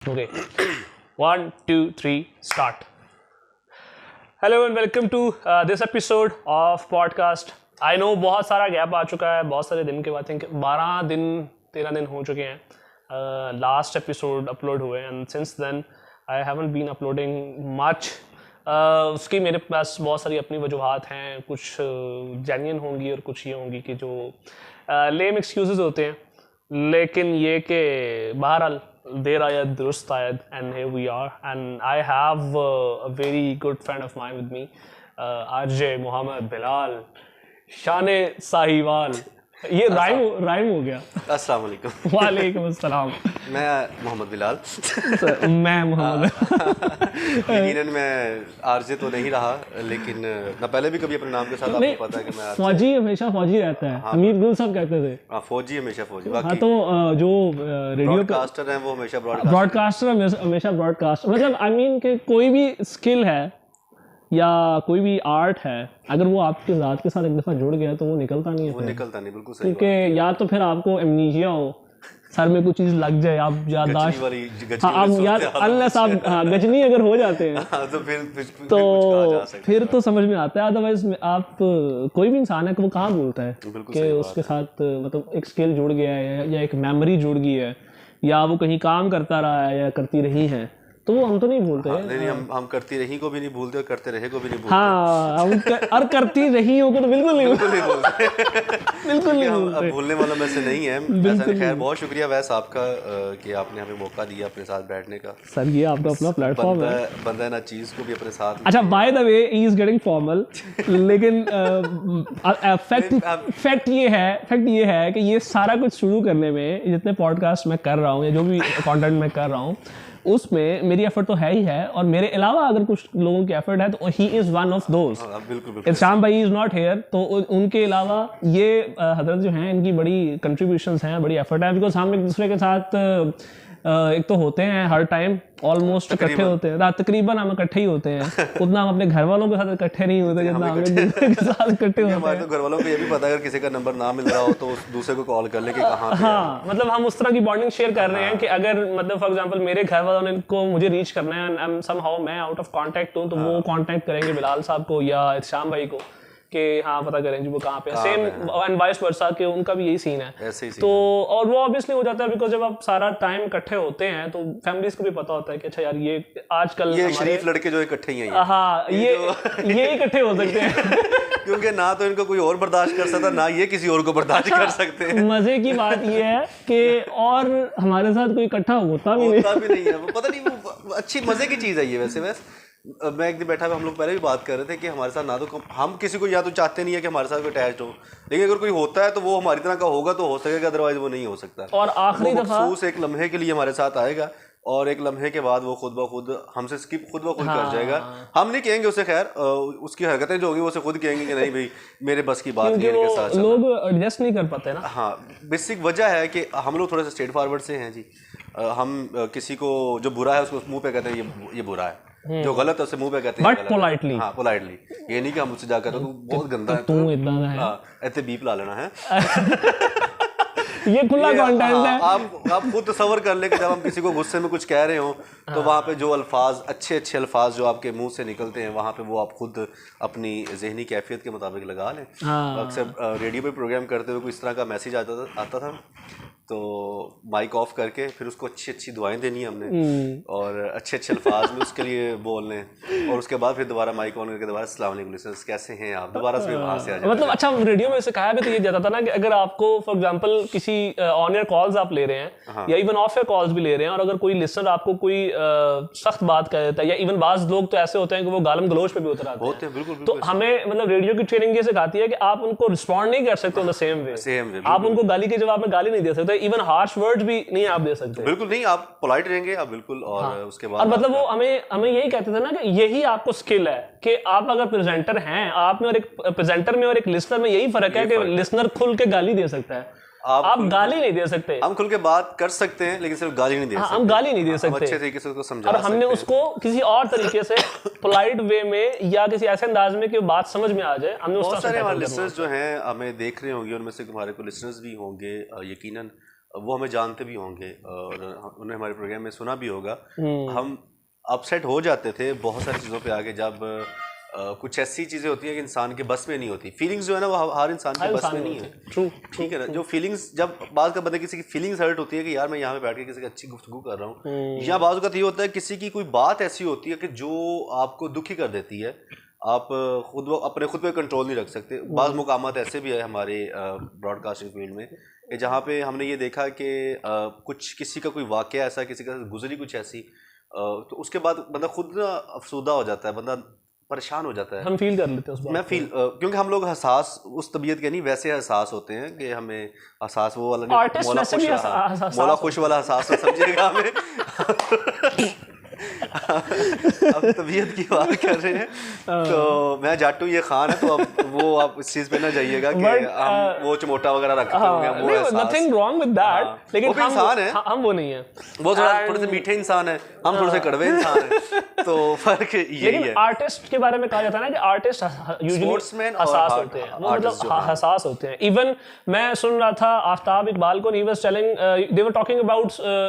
Okay. 1, 2, 3, start. Hello and welcome to this episode of podcast. I know बहुत सारा gap आ चुका है, बहुत सारे दिन के बाद थिंक 12 दिन 13 दिन हो चुके हैं लास्ट एपिसोड अपलोड हुए and since then I haven't been uploading much. उसकी मेरे पास बहुत सारी अपनी वजूहात हैं, कुछ जेन्युइन होंगी और कुछ ये होंगी कि जो लेम एक्सक्यूजेज होते हैं, लेकिन ये कि बहरहाल देर आयत दुरुस्त आयत and here we are and I have a very good friend of mine with me, RJ Mohammad Bilal Shane Sahiwal. ये राइम हो गया. अस्सलाम वालेकुम. वालेकुम अस्सलाम. मैं मोहम्मद बिलाल. मैं मोहम्मद. यकीनन मैं आरजे तो नहीं रहा, लेकिन मैं पहले भी कभी अपने नाम के साथ आपको पता है कि मैं फौजी हमेशा फौजी रहता है. अमीर गुल साहब कहते थे. हाँ, फौजी हमेशा फौजी. हाँ, तो जो रेडियो ब्रॉडकास्टर हैं वो हमेशा ब्रॉडकास्टर हमेशा ब्रॉडकास्ट. मतलब आई मीन कि कोई भी स्किल है या कोई भी आर्ट है, अगर वो आपके ज़ात के साथ एक दफ़ा जुड़ गया तो वो निकलता नहीं है. वो निकलता नहीं, बिल्कुल सही. क्योंकि या तो फिर आपको एमनीजिया हो, सर में कुछ चीज़ लग जाए, आप याददाश्त, हाँ आप याद अनलेस आप गजनी अगर हो जाते हैं तो फिर तो समझ में आता है. अदरवाइज आप कोई भी इंसान है कि वो कहाँ भूलता है कि उसके साथ मतलब एक स्किल जुड़ गया है या एक मेमोरी जुड़ गई है या वो कहीं काम करता रहा है या करती रही है, तो वो हम तो नहीं भूलते. हाँ, नहीं, हम करती रही को भी नहीं भूलते और करते रहे को भी नहीं भूलते. हाँ, और करती रही हो को तो बिल्कुल नहीं भूलते. बिल्कुल नहीं भूलते. अब भूलने वालों में से नहीं है. खैर, बहुत शुक्रिया वैस आपका कि आपने हमें मौका दिया अपने साथ बैठने का. सर ये आपका अपना प्लेटफॉर्म है. बंदा ना चीज को भी अपने साथ. अच्छा, by the way he is getting formal, लेकिन फैक्ट ये है कि ये सारा कुछ शुरू करने में जितने पॉडकास्ट मैं कर रहा हूँ या जो भी कंटेंट मैं कर रहा हूँ उसमें मेरी एफर्ट तो है ही है, और मेरे अलावा अगर कुछ लोगों की एफर्ट है तो ही is one of those. Irsham भाई इज नॉट हियर, तो उनके अलावा ये हजरत जो हैं इनकी बड़ी कंट्रीब्यूशंस हैं, बड़ी एफर्ट है. बिकॉज हम एक दूसरे के साथ एक तो होते हैं हर टाइम ऑलमोस्ट इकट्ठे होते हैं, तकरीबन हम इकट्ठे ही होते हैं. उतना हम अपने घर वालों के साथ इकट्ठे नहीं होते जितना हम एक दूसरे के साथ इकट्ठे होते हैं. हमारे तो घर वालों को ये भी पता है अगर किसी का नंबर ना मिल रहा हो तो उस दूसरे को कॉल कर ले कि कहाँ. हाँ, मतलब हम उस तरह की बॉन्डिंग शेयर कर रहे हैं कि अगर मतलब फॉर एग्जांपल मेरे घर वालों को मुझे रीच करना है, समहाउ मैं आउट ऑफ कांटेक्ट हूँ, तो वो कांटेक्ट करेंगे बिलाल साहब को या इरशाम भाई को कि हाँ पता करें जी वो कहाँ पे. सेम एंड वाइस वर्सा के उनका भी यही सीन है. तो और वो ऑब्वियसली हो जाता है बिकॉज जब आप सारा टाइम इकट्ठे होते हैं तो फैमिलीज को भी पता होता है कि अच्छा यार ये आजकल ये शरीफ लड़के जो इकट्ठे ही हैं. हाँ, ये इकट्ठे हो सकते हैं. क्योंकि ना तो इनको कोई और बर्दाश्त कर सकता, ना ये किसी और को बर्दाश्त कर सकते हैं. मजे की बात ये है कि और हमारे साथ कोई इकट्ठा होता भी नहीं है. वो पता नहीं, वो अच्छी मजे की चीज है ये. वैसे मैं एक दिन बैठा हुआ, हम लोग पहले भी बात कर रहे थे कि हमारे साथ ना तो हम किसी को या तो चाहते नहीं है कि हमारे साथ कोई अटैच्ड हो, लेकिन अगर कोई होता है तो वो हमारी तरह का होगा तो हो सकेगा, अदरवाइज वो नहीं हो सकता. और आखिरी दफा एक लम्हे के लिए हमारे साथ आएगा और एक लम्हे के बाद वो खुद ब खुद हमसे स्किप खुद ब खुद कर जाएगा. हम नहीं कहेंगे उसे, खैर उसकी हरकतें जो होगी वो उसे खुद कहेंगे कि नहीं भाई मेरे बस की बात नहीं है के साथ. लोग एडजस्ट नहीं कर पाते ना. हाँ, बेसिक वजह है कि हम लोग थोड़े से स्ट्रेट फॉरवर्ड से हैं जी. हम किसी को जो बुरा है उसको मुंह पे कहते हैं ये बुरा है, जो गलत है उसे मुंह पे कहते हैं बट पोलाइटली. हाँ, पोलाइटली. ये नहीं कि हम उससे जाकर तो बहुत गंदा है, तू इतना है, ऐसे बीप ला लेना है. ये खुला कंटेंट है. आप खुद तसव्वुर कर ले कि जब हम किसी को गुस्से में कुछ कह रहे हो तो वहाँ पे जो अल्फाज अच्छे अल्फाज जो आपके मुंह से निकलते हैं वहाँ पे वो आप खुद अपनी जहनी कैफियत के मुताबिक लगा लें. अक्सर रेडियो पे प्रोग्राम करते हुए कोई इस तरह का मैसेज आता था तो माइक ऑफ करके फिर उसको अच्छी दुआएं देनी है हमने और अच्छे अल्फाज में उसके लिए बोलने, और उसके बाद फिर दोबारा माइक ऑन करके दोबारा अस्सलाम वालेकुम लिसनर्स कैसे हैं आप, दोबारा से वहाँ से आ जाए. मतलब अच्छा, रेडियो में सिखाया भी तो ये जाता था ना कि अगर आपको फॉर एग्जांपल किसी ऑन एयर कॉल्स आप ले रहे हैं या इवन ऑफ एयर कॉल्स भी ले रहे हैं, और अगर कोई लिसनर आपको कोई सख्त बात कर देता है या इवन बाज लोग तो ऐसे होते हैं कि वो गालम गलोच पे भी उतर आते हैं. बिल्कुल. तो हमें मतलब रेडियो की ट्रेनिंग ये सिखाती है कि आप उनको रिस्पॉन्ड नहीं कर सकते इन द सेम वे. आप उनको गाली के जवाब में गाली नहीं दे सकते, इवन हार्श वर्ड्स भी नहीं आप दे सकते. बिल्कुल नहीं, आप पोलाइट रहेंगे आप बिल्कुल. और उसके बाद और मतलब वो हमें यही कहते थे ना कि यही आपको स्किल है कि आप अगर प्रेजेंटर हैं, आप में और एक प्रेजेंटर में और एक लिसनर में यही फर्क है कि लिसनर खुल के गाली दे सकता है, आप गाली नहीं दे सकते. हम खुल के बात कर सकते हैं लेकिन सिर्फ गाली नहीं दे सकते. हम गाली नहीं दे सकते, अच्छे तरीके से उसको समझा और हमने उसको किसी और तरीके से पोलाइट वे में या किसी ऐसे अंदाज में कि बात समझ में आ जाए. हमने बहुत सारे हमारे लिसनर्स जो हैं हमें देख रहे होंगे, उनमें से हमारे को लिसनर्स भी होंगे यकीनन वो हमें जानते भी होंगे और उन्हें हमारे प्रोग्राम में सुना भी होगा। हम अपसेट हो जाते थे बहुत सारी चीज़ों पे आगे जब कुछ ऐसी चीज़ें होती हैं कि इंसान के बस में नहीं होती। फीलिंग्स जो है ना वो हर इंसान के बस में नहीं है। ठीक है ना, जो फीलिंग्स जब बात का बंदे किसी की फीलिंग्स हर्ट होती है कि यार मैं यहाँ पे बैठ के किसी की अच्छी गुफ्तगू कर रहा हूँ, या बात का ये होता है किसी की कोई बात ऐसी होती है कि जो आपको दुखी कर देती है, आप खुद पे कंट्रोल नहीं रख सकते। बाज़ मुकामात ऐसे भी है हमारे ब्रॉडकास्टिंग फील्ड में कि जहाँ पे हमने ये देखा कि कुछ किसी का कोई वाक़या ऐसा, किसी का गुजरी कुछ ऐसी, तो उसके बाद बंदा खुद ना अफसुदा हो जाता है, बंदा परेशान हो जाता है। हम फील कर लेते हैं उस बात मैं फील क्योंकि हम लोग हसास उस तबीयत के नहीं वैसे हसास होते हैं कि हमें हसास वो वाला नहीं, मौला खुश वाला हसास समझिएगा हमें। अब तबीयत की बात कर रहे हैं तो मैं जाटू ये खान है, तो अब वो आप इस चीज पे ना जाइएगा कि हम वो चमोटा वगैरह रखते होंगे, वो एहसास। नथिंग रॉन्ग विद दैट, लेकिन वो इंसान है, हम वो नहीं है। वो थोड़े से मीठे इंसान है, हम थोड़े से कड़वे इंसान हैं, तो फर्क यही है। आर्टिस्ट के बारे में कहा जाता है ना कि आर्टिस्ट यूजुअली हसास होते हैं, वो मतलब हसास होते हैं। इवन मैं सुन रहा था आफ्ताब इकबाल को, he was telling, they were talking about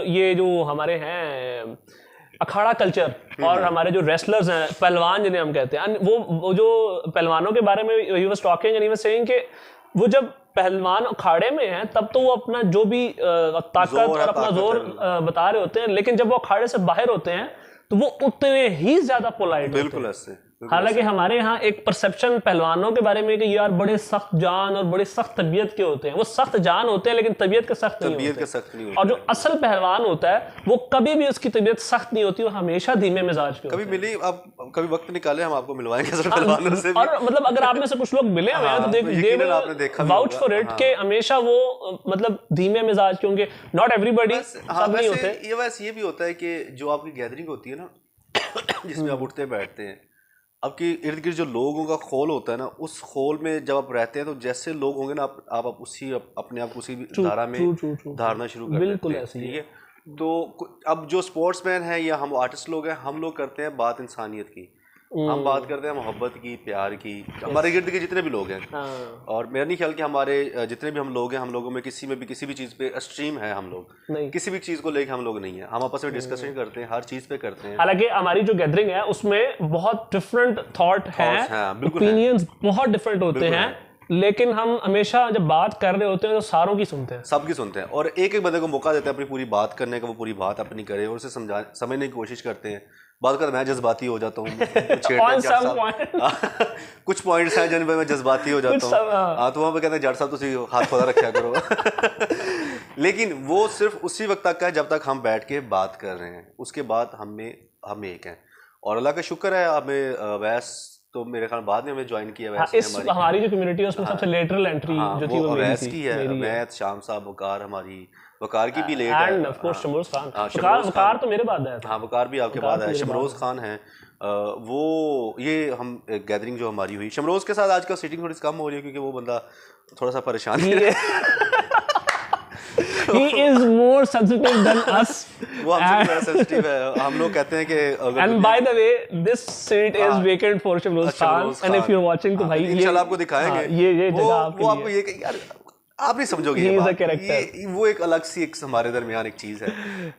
ये जो हमारे हैं अखाड़ा कल्चर और हमारे जो रेसलर्स हैं, पहलवान जिन्हें हम कहते हैं, वो जो पहलवानों के बारे में he was talking and he was saying कि वो जब पहलवान अखाड़े में हैं तब तो वो अपना जो भी ताकत और अपना जोर बता रहे होते हैं, लेकिन जब वो अखाड़े से बाहर होते हैं तो वो उतने ही ज्यादा पोलाइट बिल्कुल ऐसे। हालांकि हमारे यहाँ एक परसेप्शन पहलवानों के बारे में कि यार बड़े सख्त जान और बड़े सख्त तबीयत के होते हैं। वो सख्त जान होते हैं लेकिन तबीयत के सख्त नहीं होते। और जो असल पहलवान होता है वो कभी भी उसकी तबीयत सख्त नहीं होती, वो हमेशा धीमे मिजाज के कभी मिली आप कभी वक्त निकाले, हम आपको मिलवाएंगे असल पहलवानों से भी। और मतलब अगर आप में से कुछ लोग मिले हुए हैं तो देख वाउच फॉर इट कि हमेशा वो मतलब धीमे मिजाज के होंगे। नॉट एवरीबॉडी, सब नहीं होते। ये वैसे ये भी होता है कि जो आपकी गैदरिंग होती है ना जिसमें आप उठते बैठते हैं, आपके इर्द गिर्द जो लोगों का खोल होता है ना, उस खोल में जब आप रहते हैं तो जैसे लोग होंगे ना आप उसी अपने आप उसी धारा में धारना शुरू कर देते हैं। ठीक है, तो अब जो स्पोर्ट्समैन है या हम आर्टिस्ट लोग हैं, हम लोग करते हैं बात इंसानियत की, हम बात करते हैं मोहब्बत की, प्यार की। हमारे गिर्द के जितने भी लोग हैं, और मेरा नहीं ख्याल कि हमारे जितने भी हम लोग हैं, हम लोगों में किसी भी चीज़ पे एक्सट्रीम है। हम लोग किसी भी चीज़ को लेके हम लोग नहीं है, हम आपस में डिस्कशन करते हैं, हर चीज़ पे करते हैं। हालांकि हमारी जो गैदरिंग है उसमें बहुत डिफरेंट थॉट हैं, ओपिनियंस बहुत डिफरेंट होते हैं, लेकिन हम हमेशा जब बात कर रहे होते हैं तो सारों की सुनते हैं, सबकी सुनते हैं, और एक एक बंदे को मौका देते हैं अपनी पूरी बात करने का, वो पूरी बात अपनी करे और उसे समझने की कोशिश करते हैं। बात करते मैं जज्बाती हो जाता हूँ कुछ पॉइंट्स हैं जिन पे मैं जज्बाती हो जाता हूँ, हाँ, तो वहाँ पे कहते हैं जट साहब तुसी हाथ खोला रखा करो। लेकिन वो सिर्फ उसी वक्त तक है जब तक हम बैठ के बात कर रहे हैं, उसके बाद हम एक हैं। और अल्लाह का शुक्र है, हमें वैस तो मेरे ख्याल बाद में हमें ज्वाइन किया। वैसे हमारी जो कम्युनिटी है उसमें सबसे लेटरल एंट्री जो थी वो वैस की है। मैं शाम साहब वकार, हमारी वकार की भी लेट है, एंड ऑफ कोर्स शमरोज खान। वकार तो मेरे बाद है। हाँ, वकार भी आपके बाद है। शमरोज खान है वो, ये हम गैदरिंग जो हमारी हुई शमरोज के साथ, आजकल सीटिंग थोड़ी कम हो रही है क्योंकि वो बंदा थोड़ा सा परेशान है। He is more sensitive than us. वो हमसे ज़्यादा सेंसिटिव है। हम लोग कहते हैं कि and by the way this seat is vacant for Shahroz Khan, and if you're watching तो भाई इंशाल्लाह आपको दिखाएंगे ये जगह आपके लिए। वो आपको ये यार आप नहीं समझोगे, ये वो एक अलग सी एक हमारे दरमियान एक चीज़ है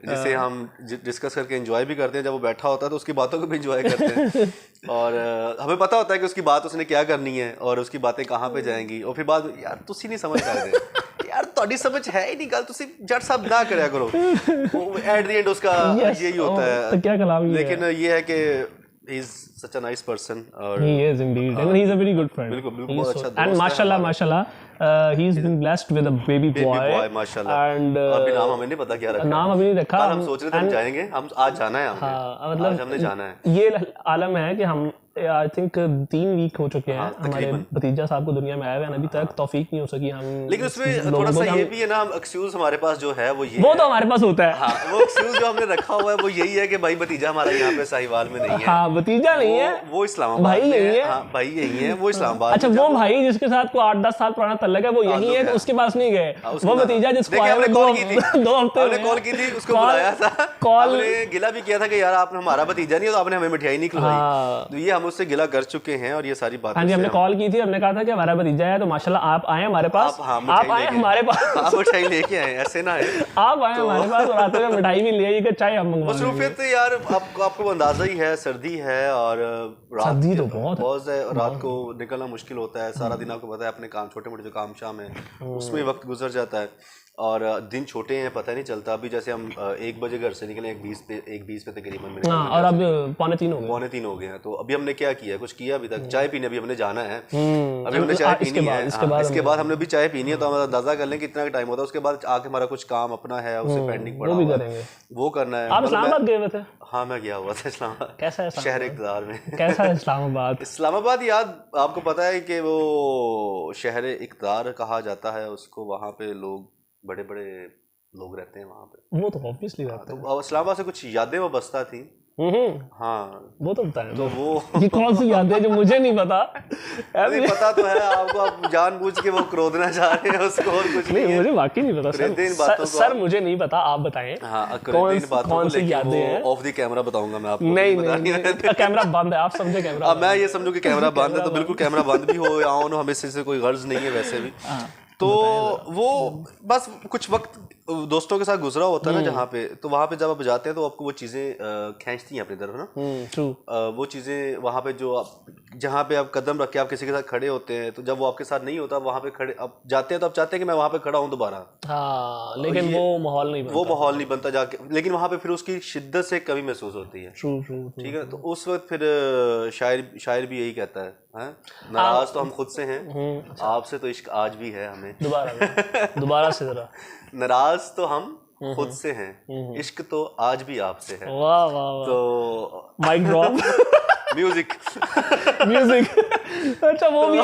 जिसे हम डिस्कस करके एंजॉय भी करते हैं। जब वो बैठा होता है तो उसकी बातों को भी एंजॉय करते हैं, और हमें पता होता है कि उसकी बात उसने क्या करनी है और उसकी बातें कहाँ पे जाएंगी। और फिर बाद यार तुसी नहीं समझ पाते यार, तुम्हारी समझ है ही नहीं, गल तुसी जट साहब ना करया करो। एट द एंड उसका यही होता है। क्या कलाम है, लेकिन ये है कि he is such a nice person, और he is indeed, and he is a very good friend. बिल्कुल बहुत अच्छा दोस्त है। and माशाल्लाह he's been blessed with a baby boy माशाल्लाह। and अभी नाम हमें नहीं पता क्या रखा, नाम अभी नहीं रखा। हम सोच रहे थे हम जाएंगे, हम आज जाना है, मतलब आज हमने जाना है। ये आलम है कि हम आई थिंक 3 वीक हो चुके हैं हमारे भतीजा साहब को दुनिया में आए हुए हैं, अभी तक तौफीक नहीं हो सकी हम। लेकिन उसमें थोड़ा सा ये भी है ना, एक्सक्यूज हमारे पास जो है वो ये वो तो हमारे पास होता है। हाँ, वो एक्सक्यूज जो हमने रखा हुआ है वो यही है कि भाई भतीजा हमारा यहाँ पे साहिवाल में नहीं है। हाँ, भतीजा नहीं है, वो इस्लामाबाद भाई यही है। हाँ, भाई यही है, वो इस्लामाबाद। अच्छा, वो भाई जिसके साथ को 8-10 साल पुराना तल्लक है वो यही है, तो उसके पास नहीं गए। वो भतीजा जिसको आया 2 हफ्ते हमने कॉल की थी, उसको बुलाया था, हमने गिला भी किया था कि यार आपने हमारा भतीजा नहीं है तो आपने हमें मिठाई नहीं खिलाई। तो ये हम उससे गिला कर चुके हैं और ये सारी बातें हाँ जी, हमने कॉल की थी, हमने कहा था कि हमारा भतीजा है तो माशाल्लाह आप आए हमारे पास, आप आए हमारे पास, आप मिठाई लेके आए, ऐसे ना है आप आए हमारे पास और आते हुए मिठाई भी ले आइए कि चाय हम मंगवा लेंगे। मसरूफियत यार आपको अंदाजा ही है, सर्दी है और सर्दी तो बहुत है, रात को निकलना मुश्किल होता है, सारा दिन आपको पता है अपने काम, छोटे मोटे जो काम शाम है उसमें वक्त गुजर जाता है और दिन छोटे हैं, पता नहीं चलता। अभी जैसे हम 1 बजे घर से निकले, 1:20 पे तकरीबन मेरे, और अब 2:45 हो गए, 2:45 हो गए हैं। तो अभी हमने क्या किया, कुछ किया अभी तक, चाय पीने अभी हमने जाना है, अभी हमने चाय पीनी है, इसके बाद हमने भी चाय पीनी है, तो हम अंदाजा कर लें कितना टाइम होता है। उसके बाद आके हमारा कुछ काम अपना है उसे पेंडिंग पड़ा हुआ है, वो करना है। आप इस्लामाबाद गए हुए थे? हाँ मैं गया हुआ था इस्लामाबाद। कैसा है शहर इक़्तिदार में? कैसा है इस्लामाबाद? इस्लामाबाद याद आपको पता है कि वो शहर इक़्तिदार कहा जाता है उसको, वहाँ पे लोग बड़े बड़े लोग रहते हैं वहाँ पे, वो तो ऑब्वियसली रहता है। तो इस्लामाबाद से कुछ यादें वो बसता थी। हाँ वो तो बताएं, तो वो ये कौन सी यादें जो मुझे नहीं पता? नहीं पता तो है आपको, आप जानबूझ के वो क्रोधना चाह रहे हैं उसको, और कुछ नहीं, मुझे वाकई नहीं पता सर, मुझे नहीं पता, आप बताएं। हाँ, कौन सी यादें हैं? ऑफ द कैमरा बताऊंगा मैं आपको। नहीं, कैमरा बंद है, आप समझे कैमरा। अब मैं ये समझू कि कैमरा बंद है तो बिल्कुल कैमरा बंद भी हो या ऑन हो, हमें इससे कोई गर्ज नहीं है वैसे भी। तो वो बस कुछ वक्त दोस्तों के साथ गुजरा होता है ना जहाँ पे, तो वहाँ पे जब आप जाते हैं तो आपको वो चीज़ें खींचती हैं अपनी तरफ ना। वो चीज़ें वहाँ पे जो आप जहाँ पे आप कदम रख के आप किसी के साथ खड़े होते हैं, तो जब वो आपके साथ नहीं होता वहाँ पे खड़े आप जाते हैं तो आप चाहते हैं कि मैं वहाँ पे खड़ा हूँ दोबारा। हाँ, लेकिन वो माहौल नहीं बनता जाके, लेकिन वहाँ पे फिर उसकी शिद्दत से कमी महसूस होती है। ठीक है, तो उस वक्त फिर शायर भी यही कहता है, नाराज तो हम खुद से हैं, आपसे तो इश्क आज भी है हमें। दोबारा से जरा, नाराज तो हम खुद से हैं, इश्क तो आज भी आपसे है। वाह वाह वाह, तो माइक ड्रॉप। म्यूजिक अच्छा, वो भी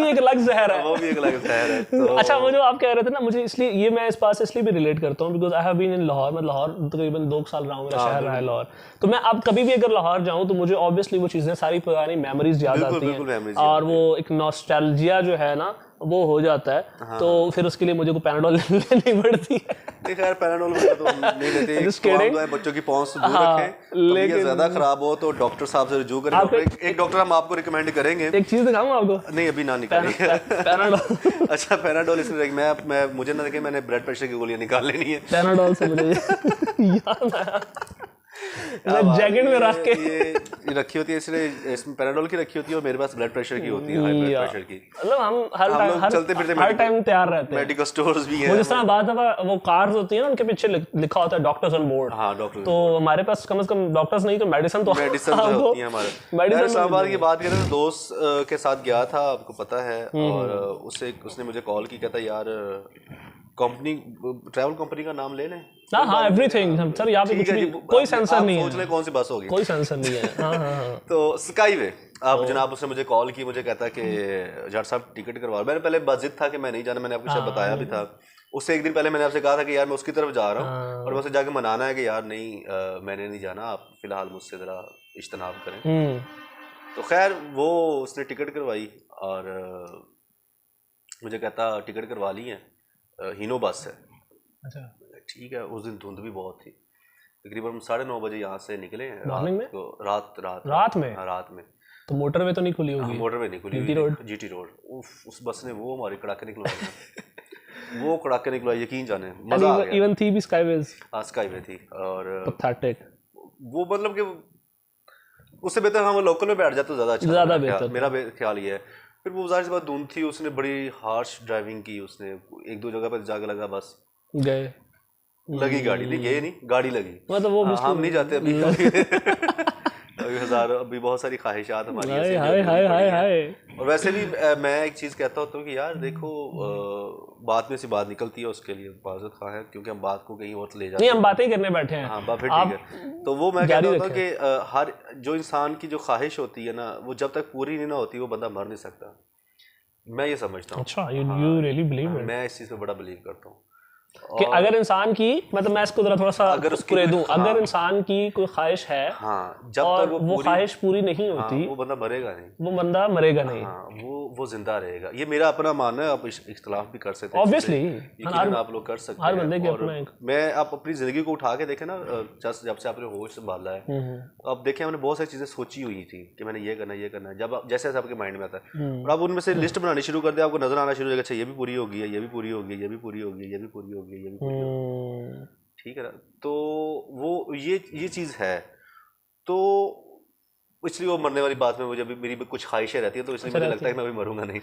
एक अलग जहर है, वो भी एक अलग जहर है। तो अच्छा, वो जो आप कह रहे थे ना, मुझे इसलिए ये मैं इस बात से इसलिए भी रिलेट करता हूँ because I have been in Lahore. मैं लाहौर तकरीबन 2 साल रहा हूँ, मेरा शहर रहा है लाहौर। तो मैं अब कभी भी अगर लाहौर जाऊँ तो मुझे ऑब्वियसली वो चीज़ें सारी पुरानी मेमोरीज याद आती हैं, और वो एक नॉस्टैल्जिया जो है ना वो हो जाता है। हाँ, तो फिर उसके लिए मुझे को पैराडोल लेनी पड़ती है। नहीं खैर, पैराडोल तो नहीं लेते, बच्चों की पहुंच से दूर रखें। लेकिन ज्यादा खराब हो तो डॉक्टर साहब से रुजू करें। एक डॉक्टर हम आपको रिकमेंड करेंगे। एक चीज दिखाऊं आपको? नहीं अभी ना निकालिए पैराडोल। अच्छा, पैराडोल इसलिए मैं मुझे ना लगे मैंने ब्लड प्रेशर की गोलियां निकाल लेनी है। पैराडोल से मुझे याद आया, जैकेट में रख के ये रखी होती है, इसलिए इसमें पैराडोल की रखी होती है और मेरे पास ब्लड प्रेशर की होती है, हाई ब्लड प्रेशर की। मतलब हम चलते फिरते हर टाइम तैयार रहते हैं। मेडिकल स्टोर्स भी हैं। वो जिस तरह बात है, वो कार्स होती है ना, उनके पीछे लिखा होता है डॉक्टर्स ऑन बोर्ड। हाँ, डॉक्टर। तो हमारे पास कम से कम डॉक्टर्स नहीं तो मेडिसिन तो होती है हमारे। इस्लामाबाद की बात करें तो दोस्त के साथ गया था, आपको पता है, और उसने मुझे कॉल की, कहता यार कंपनी, ट्रैवल कंपनी का नाम ले लें। हाँ, एवरीथिंग सर, यहाँ पे कुछ भी, कोई सेंसर नहीं है। सोच ले कौन सी बस होगी, कोई सेंसर नहीं है। हाँ। तो स्काईवे आप जनाब, उसने मुझे कॉल की, मुझे कहता कि जाट साहब टिकट करवा। मैंने पहले बजिद था कि मैं नहीं जाना, मैंने आपको शायद बताया भी था। उससे एक दिन पहले मैंने आपसे कहा था कि यार मैं उसकी तरफ जा रहा हूँ, और मैं उसे जाके मनाना है कि यार नहीं मैंने नहीं जाना, आप फिलहाल मुझसे ज़रा इज्तनाब करें। तो खैर वो उसने टिकट करवाई और मुझे कहता टिकट करवा ली है, हीनो बस है। अच्छा, ठीक है। उस दिन धुंध भी बहुत थी, तकरीबन हम 9:30 बजे यहाँ से निकले हैं रात में। तो मोटरवे तो नहीं खुली होगी? मोटरवे नहीं खुली, जीटी रोड। उस बस ने वो हमारे कड़ाके निकलवाई। वो कड़ाके निकलवाई, यकीन जाने मजा आ गया। इवन थी भी स्काईवेज। हाँ, स्काईवे थी, और पैथेटिक। वो मतलब कि उससे बेहतर हम लोकल में बैठ जाते तो ज़्यादा बेहतर, मेरा ख्याल ये है। फिर वो ज़ाहिर सी बात धुंध थी, उसने बड़ी हार्श ड्राइविंग की, उसने 1-2 जगह पर जाके लगा, बस गए लगी गाड़ी, नहीं गए नहीं, गाड़ी लगी। मतलब वो हम नहीं जाते अभी अभी बहुत सारी ख्वाहिशात हमारी ऐसी। और वैसे भी मैं एक चीज़ कहता होता हूँ कि यार देखो, बात में से बात निकलती है, उसके लिए माज़रत खा है, क्योंकि हम बात को कहीं और ले जाते हैं। हम बातें करने बैठे हैं। हाँ, फिर ठीक है। तो वो मैं कहता होता हूँ कि हर जो इंसान की जो ख्वाहिश होती है ना, वो जब तक पूरी नहीं ना होती वो बंदा मर नहीं सकता। मैं ये समझता हूँ। अच्छा, you really believe it? मैं इस चीज़ पे बड़ा बिलीव करता हूँ। कि अगर इंसान की, मतलब मैं इसको थोड़ा सा पूरे दूं, अगर इंसान की कोई ख्वाहिश है, हाँ, जब और तक वो ख्वाहिश पूरी नहीं होती, वो बंदा मरेगा नहीं, वो बंदा मरेगा नहीं। हाँ, वो जिंदा रहेगा। ये मेरा अपना मानना है, आप इख्तिलाफ भी कर सकते हैं, ऑब्वियसली यकीनन आप लोग कर सकते हर हैं। बंदे के और अपना एक, मैं आप अपनी जिंदगी को उठा के देखें ना, जब से आपने होश संभाला है, तो अब देखें, हमने बहुत सारी चीजें सोची हुई थी कि मैंने ये करना है, जब जैसे आपके माइंड में आता है, और आप उनमें से लिस्ट बनानी शुरू कर दे, आपको नजर आना शुरू हो जाएगा, अच्छा ये भी पूरी होगी, ये भी पूरी होगी, ये भी पूरी होगी, ये भी पूरी होगी, ये भी पूरी होगी, ठीक है ना। तो वो ये चीज़ है, तो इसलिए वो मरने वाली बात में मुझे भी मेरी भी कुछ ख्वाहिशें रहती है, तो इसलिए मुझे लगता है कि मैं अभी मरूंगा नहीं।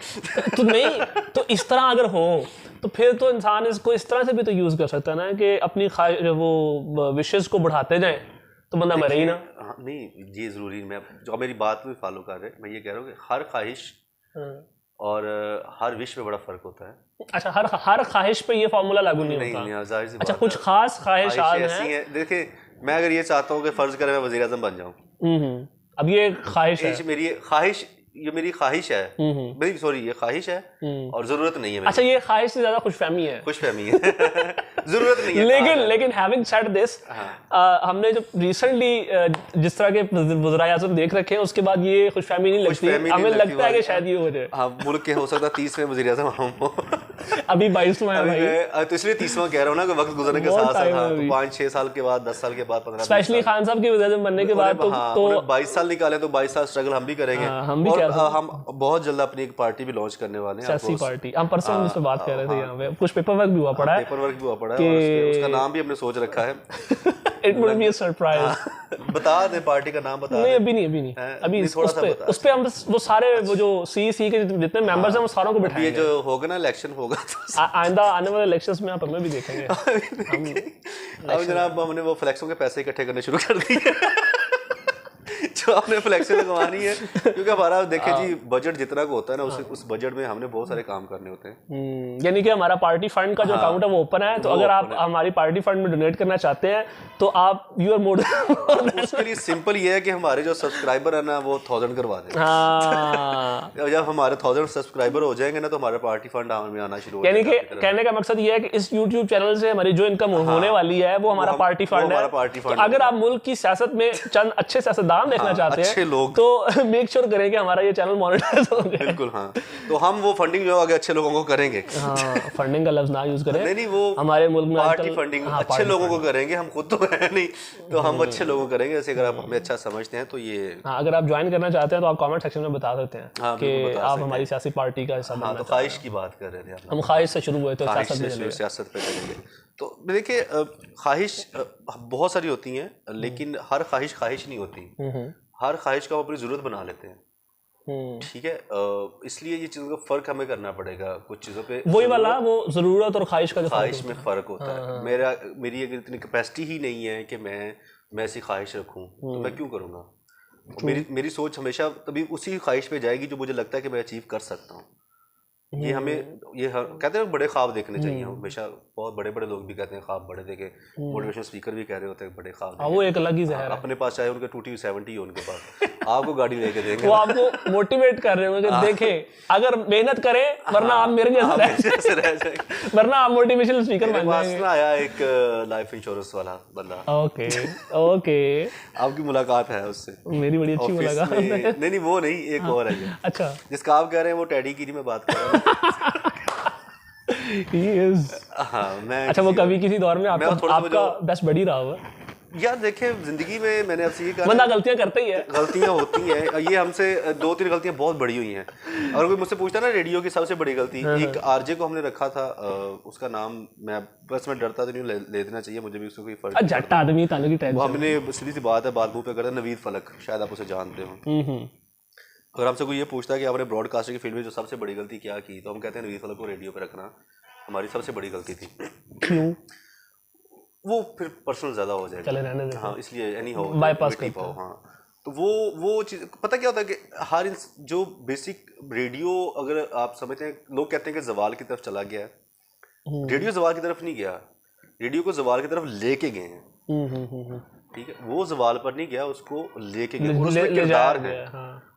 तो नहीं, तो इस तरह अगर हो तो फिर तो इंसान इसको इस तरह से भी तो यूज कर सकता है ना, कि अपनी वो विशेष को बढ़ाते जाए, तो बंदा मरे ही ना। हाँ, नहीं, ये जरूरी, मैं जो मेरी बात में फॉलो कर रहे, मैं ये कह रहा हूँ कि हर ख्वाहिश और हर विश में बड़ा फर्क होता है। अच्छा, हर ख्वाहिश पे ये फॉर्मूला लागू नहीं होता। नहीं, जाहिर सी अच्छा, बात कुछ है, खास ख्वाहिशात ऐसी हैं। देखिए, मैं अगर ये चाहता हूँ कि फर्ज करें मैं वज़ीर आज़म बन जाऊँ, अब ये ख्वाहिश है, ये मेरी ख्वाहिश है, मेरी सॉरी ये ख्वाहिश है, और ज़रूरत नहीं है मेरी। अच्छा, ये ख्वाहिश से ज़्यादा खुशफहमी है, ज़रूरत नहीं है। लेकिन हैविंग सेड दिस, हमने जब रिसेंटली जिस तरह के वज़ीर आज़म देख रखे हैं, उसके बाद ये खुशफहमी नहीं लगती, हमें लगता है कि शायद ये हो जाए। हाँ, मुल्क के हो सकता है 30वें वज़ीर आज़म हम हो, अभी 22वां है भाई, तो इसलिए 30वां कह रहा हूँ ना, कि वक्त गुजरने के साथ साथ 5-6 साल के बाद, 10 साल के बाद, 15 स्पेशली खान साहब के वज़ीर आज़म बनने के बाद तो 22 साल निकाले, तो 22 साल स्ट्रगल हम भी करेंगे, और हम बहुत जल्द अपनी एक पार्टी भी लॉन्च करने वाले हैं, सियासी पार्टी। हम परसों इस पे बात कर रहे थे, यहाँ पे कुछ पेपर वर्क भी हुआ पड़ा है, और उसका नाम भी हमने सोच रखा है। It would be a surprise. बता दे, पार्टी का नाम बता। नहीं, अभी नहीं, अभी उस पे हम वो सारे वो जो सीईसी के जितने मेंबर्स हैं वो सारों को बिठाएंगे। ये जो होगा ना, इलेक्शन होगा, तो आइंदा आने वाले इलेक्शंस में आप हमें भी देखेंगे। अब जनाब हमने वो फ्लैक्सों के पैसे इकट्ठे करने शुरू कर दिए, जो हमने फ्लैक्स लगवानी है, क्योंकि हमारा देखे जी बजट जितना को होता है ना, उस बजट में हमने बहुत सारे काम करने होते हैं। यानी कि हमारा पार्टी फंड का जो अकाउंट है वो ओपन है, तो अगर आप हमारी पार्टी फंड में डोनेट करना चाहते हैं तो आप यू आर मोर। उसके लिए सिंपल ये है कि हमारे जो सब्सक्राइबर है ना, वो 1000 करवा दें। जब हमारे 1000 सब्सक्राइबर हो जाएंगे ना, तो हमारा पार्टी फंड हमें आना शुरू हो जाएगा। यानी कि कहने का मकसद ये है कि इस YouTube चैनल से हमारी जो इनकम होने वाली है वो हमारा पार्टी फंड है। तो अगर आप मुल्क की सियासत में चंद अच्छे सियासतदान देखना चाहते हैं, अच्छे लोग, तो मेक श्योर करें कि हमारा ये चैनल मोनेटाइज हो जाए। बिल्कुल, हाँ, तो हम वो फंडिंग जो आगे अच्छे लोगों को करेंगे। फंडिंग का लफ्ज ना यूज करें। नहीं, वो हमारे मुल्क में पार्टी फंडिंग अच्छे लोगों को करेंगे, हम खुद तो है नहीं, तो हम अच्छे लोगों को करेंगे। जैसे अगर आप हमें अच्छा समझते हैं तो ये, अगर आप ज्वाइन करना चाहते हैं तो आप कमेंट सेक्शन में बता सकते हैं कि आप हमारी सियासी पार्टी का हिस्सा बनना। तो ख्वाहिश की बात कर रहे थे आप, हम ख्वाहिश से शुरू हुए तो सियासत पे चलेंगे। तो देखिए, ख्वाहिश बहुत सारी होती हैं, लेकिन हर ख्वाहिश नहीं होती। हर ख्वाहिश को हम अपनी जरूरत बना लेते हैं, ठीक है। इसलिए ये चीज़ों का फ़र्क हमें करना पड़ेगा कुछ चीज़ों पे। वही वाला वो ज़रूरत और ख्वाहिश का ख्वाहिश में फ़र्क होता है। मेरी अगर इतनी कैपेसिटी ही नहीं है कि मैं ऐसी ख्वाहिश रखूं, तो मैं क्यों करूँगा। मेरी सोच हमेशा तभी उसी ख्वाहिश पे जाएगी जो मुझे लगता है कि मैं अचीव कर सकता हूँ। ये कहते हैं बड़े ख्वाब देखने चाहिए हमेशा। बहुत बड़े बड़े लोग भी कहते हैं ख्वाब बड़े देखे, मोटिवेशनल स्पीकर भी कह रहे होते हैं बड़े ख्वाब। वो एक अलग ही ज़हर है। अपने पास चाहे उनके 2T70 हो उनके पास, आपको गाड़ी लेके देंगे, वो आपको मोटिवेट कर रहे होंगे, देखें अगर मेहनत करें, वरना आप मेरे जैसे रह जाएंगे, वरना आप मोटिवेशनल स्पीकर बन जाएंगे। आया एक लाइफ इंश्योरेंस वाला बंदा, ओके आपकी मुलाकात है उससे? मेरी बड़ी अच्छी मुलाकात है। नहीं, वो नहीं, एक और है। अच्छा, जिसका आप कह रहे हैं वो टैडी की मैं बात कर रहा हूँ। अच्छा, वो कभी किसी दौर में आपका बेस्ट बडी रहा हुआ? यार देखिए, जिंदगी में मैंने आपसे ये कहा, बंदा गलतियां करता ही है, गलतियां होती हैं। ये हमसे 2-3 गलतियां बहुत बड़ी हुई हैं। और कोई मुझसे पूछता ना रेडियो की सबसे बड़ी गलती, एक आरजे को हमने रखा था, उसका नाम मैं डरता तो नहीं, ले देना चाहिए मुझे भी, उसको कोई फर्क नहीं। जट आदमी तालु की टेंशन। हमने सीधी सी बात है, बात मुंह पे करते, नवीद फलक, शायद आप उसे जानते हो। अगर हमसे कोई ये पूछता है कि आपने ब्रॉडकास्टर की फील्ड में जो सबसे बड़ी गलती क्या की, तो हम कहते हैं नवीद फलक को रेडियो पे रखना हमारी सबसे बड़ी गलती थी। क्यों? वो फिर पर्सनल ज़्यादा हो जाएगा, चले रहने दें। हाँ, इसलिए एनी हो बाईपास कर पाओ। हाँ, तो वो चीज़ पता क्या होता है कि हर जो बेसिक रेडियो, अगर आप समझते हैं, लोग कहते हैं कि जवाल की तरफ चला गया है, रेडियो जवाल की तरफ नहीं गया, रेडियो को जवाल की तरफ लेके गए हैं। ठीक है, वो ज़वाल पर नहीं गया, उसको लेके गया, और उसमें किरदार है,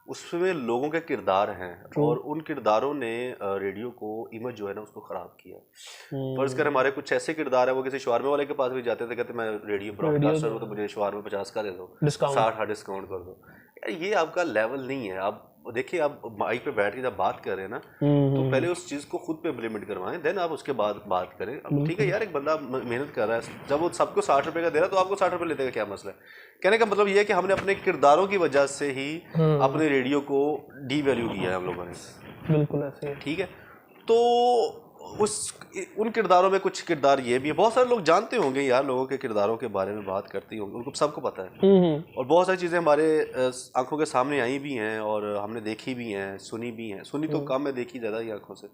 उसमें लोगों के किरदार हैं, और उन किरदारों ने रेडियो को इमेज जो है ना उसको ख़राब किया। फर्ज कर हमारे कुछ ऐसे किरदार है, वो किसी शवारमे वाले के पास भी जाते थे, कहते मैं रेडियो ब्रॉडकास्टर हूँ तो मुझे शवारमे 50 का दे दो, 60 डिस्काउंट कर दो। यार ये आपका लेवल नहीं है। आप देखिए, आप माइक पे बैठ के जब बात कर रहे हैं ना, तो पहले उस चीज़ को खुद पे इम्प्लीमेंट करवाएं, देन आप उसके बाद बात करें। अब ठीक है यार, एक बंदा मेहनत कर रहा है, जब वो सबको 60 रुपये का दे रहा है तो आपको 60 रुपये लेने का क्या मसला है। कहने का मतलब ये है कि हमने अपने किरदारों की वजह से ही अपने रेडियो को डी वैल्यू किया है हम लोगों ने। बिल्कुल ऐसे ही, ठीक है। तो उन किरदारों में कुछ किरदार ये भी है, बहुत सारे लोग जानते होंगे यार, लोगों के किरदारों के बारे में बात करते होंगे, उनको सबको पता है, और बहुत सारी चीज़ें हमारे आंखों के सामने आई भी हैं, और हमने देखी भी हैं, सुनी भी हैं। सुनी तो कम है, देखी ज़्यादा ही आंखों से।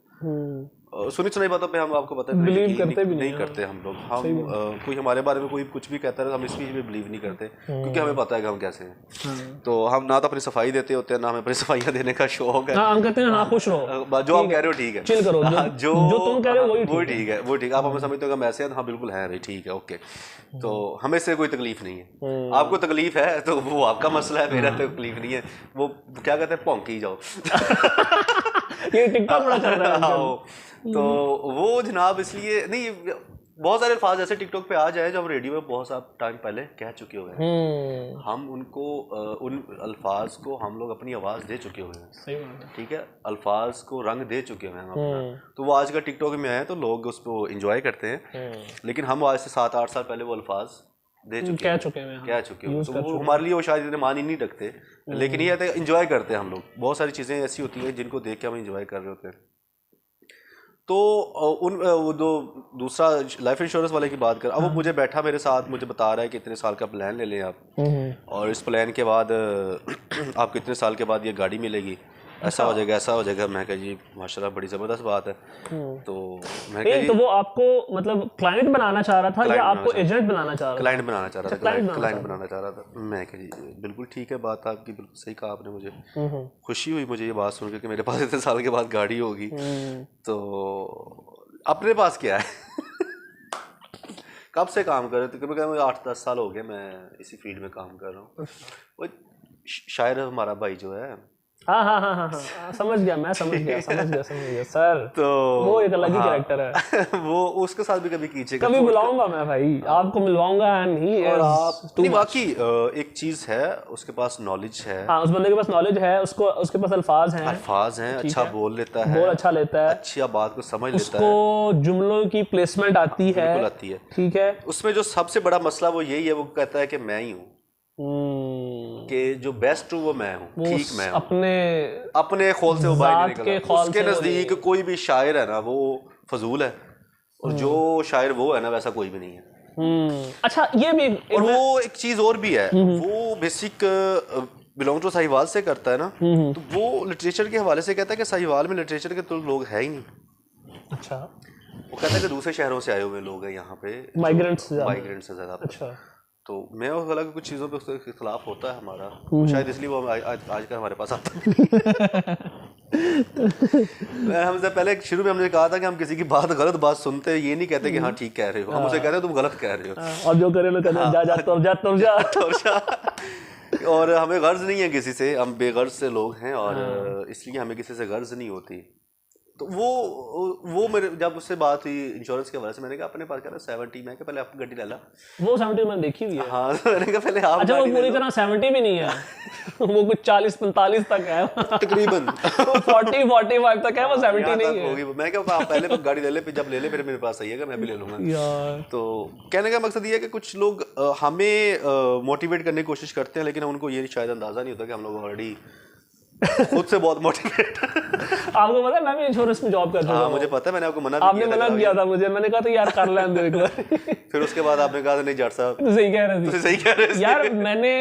सुनी सुनाई बातों पे हम आपको पता है बिलीव करते भी नहीं करते हम लोग। हम कोई हमारे बारे में कोई कुछ भी कहता है, हम इस चीज़ में बिलीव नहीं करते, क्योंकि हमें पता है कि हम कैसे हैं। तो हम ना तो अपनी सफाई देते होते हैं, ना हमें अपनी सफाइयाँ देने का शौक है। हम कहते हैं हाँ खुश रहो, जो आप कह रहे हो ठीक है, चिल करो, जो तुम कह रहे हो वो ठीक है, वो ठीक। आप हमें समझते हो कि हम ऐसे हैं, हाँ बिल्कुल है भाई, ठीक है, ओके। तो हमें इससे कोई तकलीफ नहीं है। आपको तकलीफ है तो वो आपका मसला है, मेरा तो तकलीफ नहीं है। वो क्या कहते हैं, भौंकी जाओ। ये टिकटॉक बड़ा चल रहा है। तो वो जनाब इसलिए नहीं, बहुत सारे अल्फाज ऐसे टिकटॉक पे आ जाए जो हम रेडियो में बहुत सा टाइम पहले कह चुके हुए हैं। हम उनको उन अल्फाज को हम लोग अपनी आवाज़ दे चुके हुए हैं। सही बात है, ठीक है, अल्फाज को रंग दे चुके हुए हैं अपना। तो वो आज का टिकटॉक में आए तो लोग उसको एंजॉय करते हैं, लेकिन हम आज से 7-8 साल पहले वो अल्फाज कह चुके हैं। तो वो हमारे लिए वो शायद इतने मान ही नहीं रखते, लेकिन ये है एंजॉय करते हैं हम लोग। बहुत सारी चीज़ें ऐसी होती हैं जिनको देख के हम एंजॉय कर रहे होते हैं। तो वो जो दूसरा लाइफ इंश्योरेंस वाले की बात कर, अब वो मुझे बैठा मेरे साथ, मुझे बता रहा है कि इतने साल का प्लान ले लें आप, और इस प्लान के बाद आपको इतने साल के बाद ये गाड़ी मिलेगी, ऐसा हो जाएगा, ऐसा हो जाएगा। मैं कहा जी माशाल्लाह बड़ी ज़बरदस्त बात है। तो मैं कहा तो वो आपको मतलब क्लाइंट बनाना चाह रहा था या आपको एजेंट बनाना चाह रहा था? क्लाइंट बनाना चाह रहा था, क्लाइंट बनाना चाह रहा था। मैं कहा जी बिल्कुल ठीक है, बात आपकी बिल्कुल सही कहा आपने। मुझे खुशी हुई मुझे ये बात सुन के कि मेरे पास इतने साल के बाद गाड़ी होगी। तो अपने पास क्या है कब से काम कर रहे थे? क्योंकि 8-10 साल हो गए मैं इसी फील्ड में काम कर रहा हूँ। वो शायर हमारा भाई जो है, हाँ, समझ गया सर। तो वो एक अलग ही कैरेक्टर है। वो उसके साथ भी कभी कीजिएगा, कभी बुलाऊंगा मैं भाई, आपको मिलवाऊंगा। और आप बाकी एक चीज है, उसके पास नॉलेज है। हाँ, उस बंदे के पास नॉलेज है, उसके पास अल्फाज हैं, अच्छा बोल लेता है, बहुत अच्छा लेता है, अच्छी बात को समझ लेता है, उसको जुमलों की प्लेसमेंट आती है, बिल्कुल आती है। ठीक है, उसमें जो सबसे बड़ा मसला वो यही है, वो कहता है कि मैं ही हूँ, कि जो बेस्ट हूँ वो मैं हूँ, ठीक मैं हूँ, अपने खोल से वो बाहर नहीं निकलता। उसके नजदीक कोई भी शायर है ना वो फजूल है, और जो शायर वो है ना वैसा कोई भी नहीं है। अच्छा, ये भी और वो एक चीज और भी है, वो बेसिक बिलोंग टू साहिवाल से करता है ना, तो वो लिटरेचर के हवाले से कहता है कि साहिवाल में लिटरेचर के तो लोग है ही नहीं। अच्छा, वो कहता है कि दूसरे शहरों से आए हुए लोग हैं यहाँ पे, माइग्रेंट्स से ज्यादा। अच्छा, तो मैं और हालांकि कुछ चीज़ों पे उसके खिलाफ होता है हमारा, शायद इसलिए वो आज का हमारे पास आता है। हमसे पहले शुरू में हमने कहा था कि हम किसी की गलत बात सुनते हैं, ये नहीं कहते कि हाँ ठीक कह रहे हो, हम उसे कहते हैं तुम गलत कह रहे हो, और जो करे लो कहते हैं जा। और हमें गर्ज नहीं है किसी से, हम बेगर्ज से लोग हैं, और इसलिए हमें किसी से गर्ज नहीं होती। तो वो मेरे जब उससे बात हुई इंश्योरेंस के हवाले से, मैंने कहा अपने पास कहा 70, मैं पहले आप गाड़ी ले ला। वो 70 मैंने देखी हुई है। हाँ, मैंने कहा पहले आप। अच्छा, वो पूरी तरह 70 भी नहीं है वो कुछ 40-45 तक है तकरीबन 40-45 तक है, वो 70 नहीं है। मैं क्या आप पहले गाड़ी ले ले, जब ले ले फिर मेरे पास आइएगा, मैं भी ले लूंगा यार। तो कहने का मकसद ये है कि कुछ लोग हमें मोटिवेट करने की कोशिश करते हैं, लेकिन उनको ये शायद अंदाजा नहीं होता कि हम लोग ऑलरेडी खुद से बहुत मोटिवेट। आपको पता है मैं भी इंश्योरेंस में जॉब कर चुका हूं। मुझे पता है, मैंने आपको आपने मना किया था मुझे, मैंने कहा था यार कर लें दो एक बार। फिर उसके बाद आपने कहा नहीं जट साहब सही कह रहे थे यार। मैंने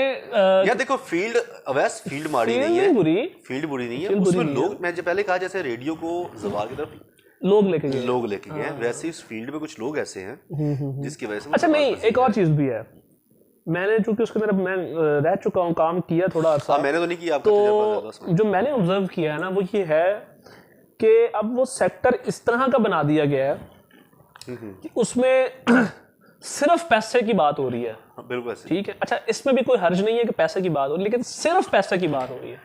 यार देखो फील्ड अवैस फील्ड माड़ी नहीं है, फील्ड बुरी नहीं है, उसमें लोग, मैं जो पहले कहा जैसे रेडियो को ज़वाल की तरफ लोग लेके गए, वैसे इस फील्ड में कुछ लोग ऐसे हैं जिसकी वजह से। अच्छा, नहीं, एक और चीज भी है, मैंने चूंकि उसके अंदर मैं रह चुका हूँ, काम किया थोड़ा अर्सा। मैंने तो नहीं किया, तो जो मैंने ऑब्जर्व किया है ना वो ये है कि अब वो सेक्टर इस तरह का बना दिया गया है कि उसमें सिर्फ पैसे की बात हो रही है, बिल्कुल ऐसे। ठीक है, अच्छा इसमें भी कोई हर्ज नहीं है कि पैसे की बात हो, लेकिन सिर्फ पैसे की बात हो रही है,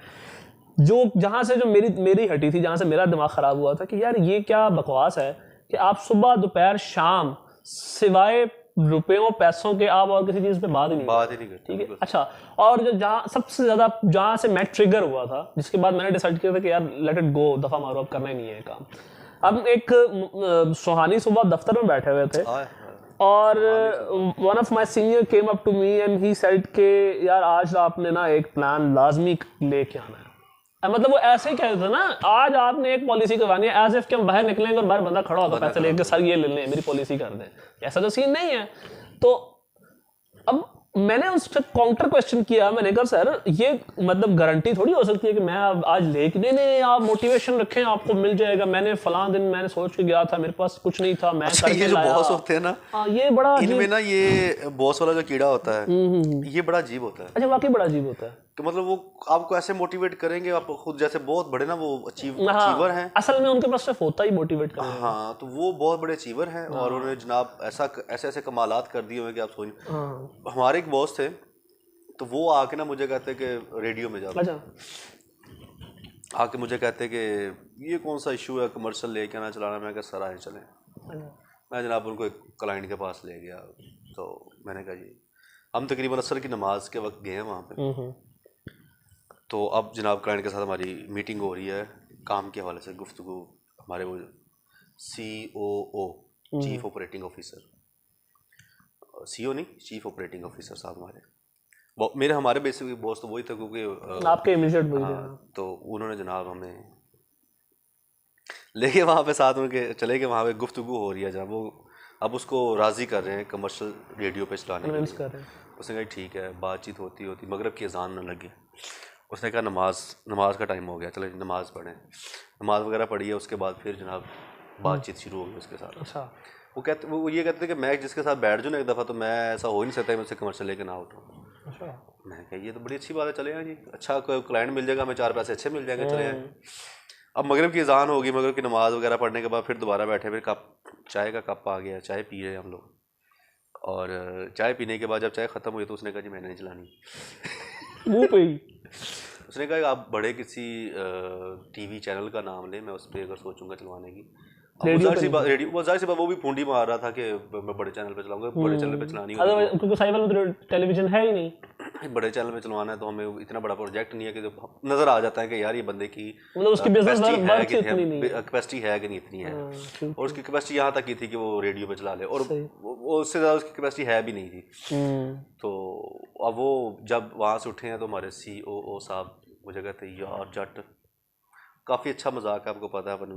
जो जहां से जो मेरी हटी थी, जहां से मेरा दिमाग खराब हुआ था कि यार ये क्या बकवास है कि आप सुबह दोपहर शाम सिवाय रुपयों पैसों के आप और किसी चीज पे बात ही नहीं करते, ठीक है। अच्छा, और जो जहाँ सबसे ज्यादा जहां से मैं ट्रिगर हुआ था, जिसके बाद मैंने डिसाइड किया था कि यार लेट इट गो, दफा मारो, अब करना ही नहीं है काम। अब एक सुहानी सुबह दफ्तर में बैठे हुए थे और one of my senior came up to me and he said के यार आज आपने ना एक प्लान लाजमी लेके आना है। मतलब वो ऐसे ही कहते थे ना, आज आपने एक पॉलिसी करवानी है, एज इफ कि हम बाहर निकलेंगे और बाहर बंदा खड़ा होगा पैसे लेके, सर ये ले लें, मेरी पॉलिसी कर दें। ऐसा तो सीन नहीं है। तो अब मैंने उससे काउंटर क्वेश्चन किया, मैंने कहा सर ये मतलब गारंटी थोड़ी हो सकती है कि मैं आज लेके, नहीं आप मोटिवेशन रखें, आपको मिल जाएगा, मैंने फलां दिन मैंने सोच के गया था, मेरे पास कुछ नहीं था, मैं करके ये जो लाया। बॉस होते हैं ना, ये बड़ा इनमें ना ये बॉस वाला जो कीड़ा होता है ये बड़ा अजीब होता है। अच्छा, वाकई बड़ा अजीब होता है कि मतलब वो आपको ऐसे मोटिवेट करेंगे, आप खुद जैसे बहुत बड़े ना वो अचीवर हैं, असल में उनके पास सिर्फ होता ही मोटिवेट करना। हाँ, तो वो बहुत बड़े अचीवर हैं और उन्होंने जनाब ऐसे कमालात कर दिए हुए कि आप सोच। हमारे एक बॉस थे, तो वो आके ना मुझे कहते कि रेडियो में जाओ। अच्छा, आके मुझे कहते कि ये कौन सा इशू है, कमर्शियल लेके आना चलाना। मैं कहा सर आए चलें। मैं जनाब उनको एक क्लाइंट के पास ले गया, तो मैंने कहा जी हम तकरीबन असर की नमाज के वक्त गए हैं वहाँ पे। तो अब जनाब क्लाइंट के साथ हमारी मीटिंग हो रही है काम के हवाले से, गुफ्तगू। हमारे वो COO chief operating officer, CEO नहीं, चीफ ऑपरेटिंग ऑफिसर साहब हमारे हमारे बेसिक बॉस तो वही थे, क्योंकि आपके इमीडिएट वही थे। तो उन्होंने जनाब हमें लेके वहाँ पे साथ उनके चले गए। वहाँ पे गुफ्तगू हो रही है जब वो अब उसको राज़ी कर रहे हैं कमर्शियल रेडियो पे चलाने के लिए। उसने कहा ठीक है, बातचीत होती मगरब की अजान न लगे। उसने कहा नमाज का टाइम हो गया, चलो नमाज़ पढ़ें। नमाज वगैरह पढ़ी है, उसके बाद फिर जनाब बातचीत शुरू हो गई उसके साथ। अच्छा, वो ये कहते थे कि मैं जिसके साथ बैठ जाऊँ ना एक दफ़ा, तो मैं ऐसा हो ही नहीं सकता मुझसे कमर्शियल लेके ना उठाऊँ। अच्छा, मैं कहा ये तो बड़ी अच्छी बात है, चले जी, अच्छा कोई क्लाइंट मिल जाएगा, हमें 4 पैसे अच्छे मिल जाएंगे, चले जाएँ। अब मगरिब की अजान होगी, मगरिब की नमाज़ वगैरह पढ़ने के बाद फिर दोबारा बैठे, फिर चाय का कप आ गया, चाय पी रहे हम लोग। और चाय पीने के बाद जब चाय ख़त्म हुई तो उसने कहा जी मैंने नहीं चलानी। मुँह पे ही उसने कहा आप बड़े किसी TV चैनल का नाम लें, मैं उस पर अगर सोचूंगा चलवाने की। ज़ाहिर सी बात वो भी पूंडी मार रहा था कि मैं बड़े चैनल पे चलाऊंगा, बड़े चैनल पे चलानी होगी, क्योंकि साहिवाल में तो टेलीविजन है ही नहीं, बड़े चैनल पे चलवाना है, तो हमें इतना बड़ा प्रोजेक्ट नहीं है कि नज़र आ जाता है कि यार ये बंदे की मतलब उसकी कैपेसिटी है कि नहीं इतनी है। और उसकी कैपेसिटी यहाँ तक की थी कि वो रेडियो पे चला ले, और वो उससे ज़्यादा उसकी कैपेसिटी है भी नहीं थी। तो अब वो जब वहाँ से उठे हैं तो हमारे COO साहब मुझे कहते हैं यार जट काफ़ी अच्छा मजाक है, आपको पता है अपन।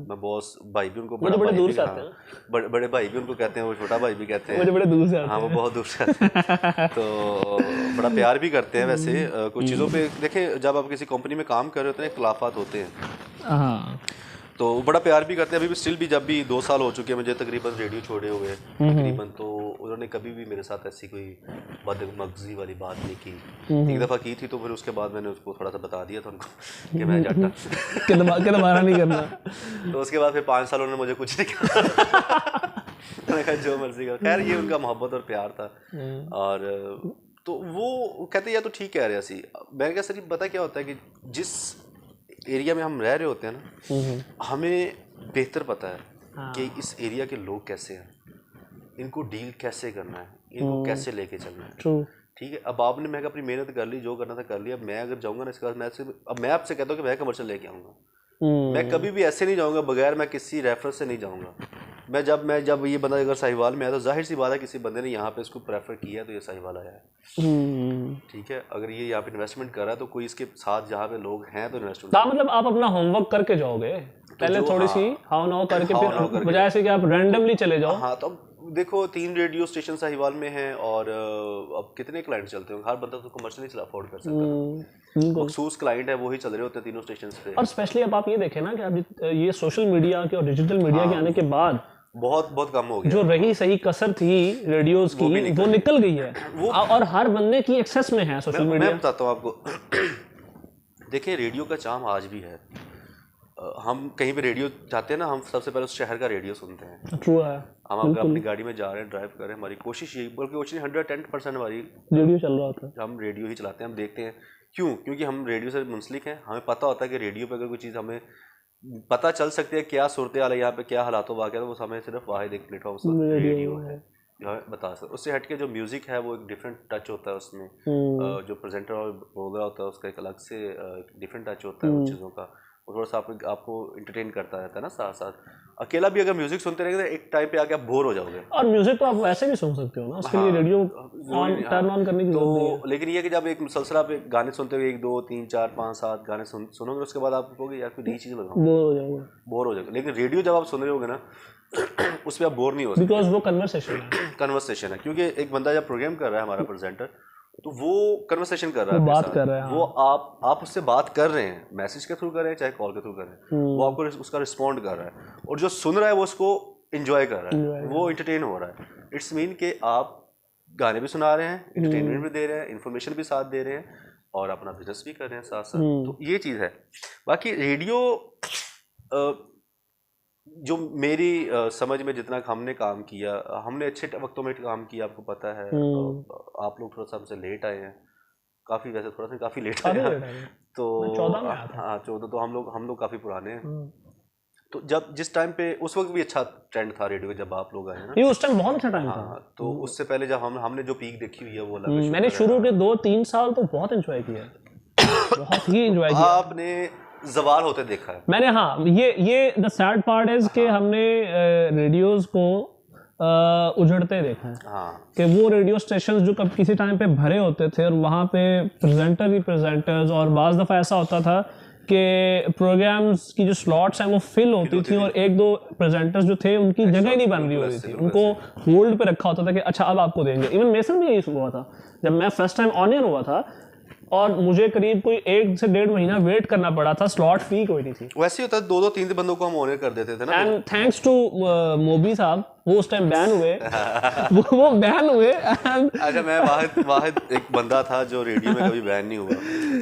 मैं बॉस भाई भी उनको बड़े दूर से आते हैं, बड़े भाई भी उनको कहते हैं, वो छोटा भाई भी कहते हैं, मुझे बड़े दूर से आते हैं। हाँ, वो बहुत दूर से आते हैं। तो बड़ा प्यार भी करते हैं। वैसे कुछ चीज़ों पे देखें, जब आप किसी कंपनी में काम कर रहे होते हैं इख्लाफात होते हैं, तो बड़ा प्यार भी करते हैं। अभी भी स्टिल भी, जब भी 2 साल हो चुके हैं मुझे तकरीबन रेडियो छोड़े हुए तकरीबन, तो उन्होंने कभी भी मेरे साथ ऐसी कोई बदमगजी वाली बात नहीं की। एक दफ़ा की थी, तो फिर उसके बाद मैंने उसको थोड़ा सा बता दिया था उनको कि मैं जाटा तुम्हारा नहीं करना। तो उसके बाद फिर 5 साल उन्होंने मुझे कुछ नहीं कहा। मैंने कहा जो मर्जी का। खैर ये उनका मोहब्बत और प्यार था। और तो वो कहते या तो ठीक कह रहे सी। मैंने कहा सर पता क्या होता है कि जिस एरिया में हम रह रहे होते हैं ना, हमें बेहतर पता है कि इस एरिया के लोग कैसे हैं, इनको डील कैसे करना है, इनको कैसे लेके चलना है। ठीक है, अब आपने मैं अपनी मेहनत कर ली, जो करना था कर लिया। मैं अगर जाऊँगा ना इसके बाद मैं आपसे कहता हूँ कि मैं कमर्शियल लेके आऊँगा। मैं कभी भी ऐसे नहीं जाऊँगा बगैर मैं किसी रेफरेंस से नहीं जाऊँगा। मैं जब ये बंदा अगर साहिवाल में आया तो जाहिर सी बात है किसी बंदे ने यहाँ पे इसको प्रेफर किया तो ये साहिवाल आया है। ठीक है, अगर ये यहाँ पे इन्वेस्टमेंट कर रहा है तो कोई इसके साथ जहाँ पे लोग हैं तो इन्वेस्टमेंट। मतलब आप अपना होमवर्क करके जाओगे पहले, थोड़ी सी हाउ नाउ करके, फिर बजाय से कि आप रैंडमली चले जाओ। हाँ, तो देखो 3 रेडियो स्टेशन साहिवाल में हैं और अब कितने क्लाइंट चलते हैं, हर बंदा तो कमर्शियल नहीं अफोर्ड कर सकता। मखसूस क्लाइंट है वही चल रहे होते हैं तीनों स्टेशन पे। और स्पेशली अब आप ये देखें ना कि अब ये सोशल मीडिया के और डिजिटल मीडिया के आने के बाद बहुत कम हो गया। जो रही सही कसर थी रेडियोस की वो निकल गई है, और हर बंदे की एक्सेस में है सोशल मीडिया। मैं बताता हूँ आपको। देखिए रेडियो का चाम आज भी है, हम कहीं पे रेडियो जाते हैं ना, हम सबसे पहले उस शहर का रेडियो सुनते हैं। ट्रू है। हम अगर अपनी गाड़ी में जा रहे हैं, ड्राइव कर रहे हैं, हमारी कोशिश यही, बल्कि कोशिश 110% हमारी रेडियो चल रहा होता है, हम रेडियो ही चलाते हैं। हम देखते हैं क्यों, क्योंकि हम रेडियो से मुंसलिक हैं। हमें पता होता है कि रेडियो पे अगर कोई चीज़ हमें पता चल सकती है क्या सूरत हाल है यहाँ पे, क्या हालात वाक़ है, तो वो हमें सिर्फ वाहिद एक प्लेटफॉर्म रेडियो है जो हमें बता सकते। उससे हट के जो म्यूज़िक है वो एक डिफरेंट टच होता है उसमें, जो प्रेजेंटर और बोल रहा होता है उसका एक अलग से डिफरेंट टच होता है उन चीज़ों का, वो थोड़ा सा आपको इंटरटेन करता रहता है ना साथ साथ। अकेला भी अगर म्यूजिक सुनते रहेंगे तो एक टाइम पे आके आप बोर हो जाओगे। और म्यूजिक तो आप वैसे भी सुन सकते हो ना, उसके लिए रेडियो टर्न ऑन करने की जरूरत नहीं है। लेकिन ये कि जब एक मुसलसल आप गाने सुनते हुए 1 2 3 4 5 7 गाने सुनोगे, उसके बाद आप कहोगे यार कोई नई चीज़ लगाओ, बोर हो जाओगे। लेकिन रेडियो जब आप सुन रहे होगे ना उस पर आप बोर नहीं हो सकते, बिकॉज वो कन्वर्सेशन है। क्योंकि एक बंदा जब प्रोग्राम कर रहा है हमारा प्रेजेंटर, तो वो कन्वर्सेशन कर रहा है, बात कर रहा है, वो आप उससे बात कर रहे हैं, मैसेज के थ्रू कर रहे हैं चाहे कॉल के थ्रू कर रहे हैं, वो आपको उसका रिस्पॉन्ड कर रहा है, और जो सुन रहा है वो उसको एंजॉय कर रहा है, वो एंटरटेन हो रहा है। इट्स मीन कि आप गाने भी सुना रहे हैं, एंटरटेनमेंट भी दे रहे हैं, इन्फॉर्मेशन भी साथ दे रहे हैं, और अपना बिजनेस भी कर रहे हैं साथ साथ। तो ये चीज़ है। बाकी रेडियो जो मेरी समझ में जितना हमने काम किया, हमने अच्छे वक्तों में काम किया, आपको पता है। आप लोग थोड़ा सा हमसे लेट आए हैं, काफ़ी, वैसे थोड़ा सा काफ़ी लेट आए हैं, तो 14 में आया था। हाँ 14, तो हम लोग काफ़ी पुराने हैं। तो जब जिस टाइम पे उस वक्त भी अच्छा ट्रेंड था रेडियो जब आप लोग आए हैं ना, ये उस टाइम बहुत अच्छा टाइम था। तो उससे पहले जब हमने जो पीक देखी हुई है वो अलग। मैंने शुरू के 2-3 साल तो बहुत एंजॉय किया, बहुत ही एंजॉय किया। आपने ज़वाल होते देखा है मैंने, हाँ, ये द सैड पार्ट इज कि हमने रेडियोस को उजड़ते देखा है, कि वो रेडियो स्टेशंस जो कब किसी टाइम पे भरे होते थे और वहाँ पे प्रेजेंटर्स, और बाज़ दफ़ा ऐसा होता था कि प्रोग्राम्स की जो स्लॉट्स हैं वो फिल होती थी, और 1-2 प्रेजेंटर्स जो थे उनकी जगह ही नहीं बन रही होती थी, उनको होल्ड पे रखा होता था कि अच्छा अब आपको देंगे। इवन मेरे साथ भी यही हुआ था जब मैं फर्स्ट टाइम ऑन एयर हुआ था, और मुझे करीब कोई 1 से 1.5 महीना वेट करना पड़ा था, स्लॉट फ्री कोई नहीं थी। वैसे ही होता है, 2-2 3 बंदों को हम ऑनर कर देते थे ना। एंड थैंक्स टू मोबी साहब, वो उस टाइम बैन हुए वो बैन हुए। अच्छा, मैं वाहिद एक बंदा था जो रेडियो में कभी बैन नहीं हुआ,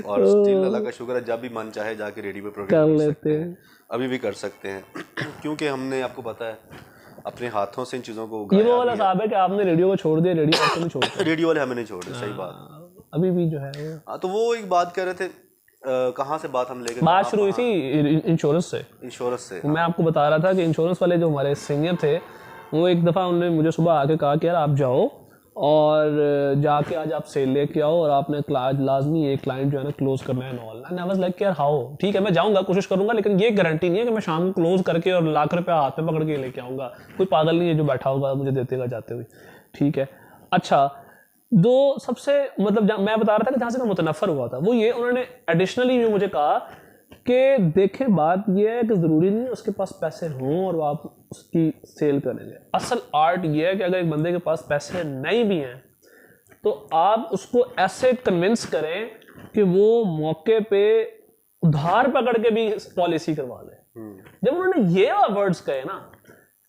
और स्टिल अल्लाह का शुक्र है जब भी मन चाहे जाके रेडियो पे प्रोग्राम कर लेते हैं, अभी भी कर सकते हैं, क्योंकि हमने, आपको पता है, अपने हाथों से इन चीज़ों को उगाया। ये वो वाला साहब है कि आपने रेडियो को छोड़ दिया, रेडियो आपको नहीं छोड़ता। रेडियो वाले हमें नहीं छोड़ रहे, सही बात। अभी भी जो है हाँ, तो वो एक बात कर रहे थे, कहाँ से बात हम लेकर, बात शुरू हुई थी इंश्योरेंस से। मैं आपको बता रहा था कि इंश्योरेंस वाले जो हमारे सीनियर थे, वो एक दफ़ा उन्होंने मुझे सुबह आके कहा कि यार आप जाओ और जाके आज आप सेल लेके आओ, और आपने लाजमी एक क्लाइंट जो है ना क्लोज करना है all. And I was like यार हाउ, ठीक है मैं जाऊँगा, कोशिश करूँगा, लेकिन ये गारंटी नहीं है कि मैं शाम को क्लोज करके और ₹1,00,000 हाथ में पकड़ के लेके आऊँगा। कोई पागल नहीं है जो बैठा होगा मुझे देतेगा जाते हुए, ठीक है। अच्छा, दो सबसे मतलब मैं बता रहा था कि जहाँ से मैं मुतनफ़र हुआ था वो ये, उन्होंने एडिशनली जो मुझे कहा कि देखें बात ये है कि ज़रूरी नहीं है उसके पास पैसे हों और आप उसकी सेल करेंगे। असल आर्ट ये है कि अगर एक बंदे के पास पैसे नहीं भी हैं तो आप उसको ऐसे कन्विंस करें कि वो मौके पे उधार पकड़ के भी पॉलिसी करवा ले। जब उन्होंने ये वर्ड्स कहे ना,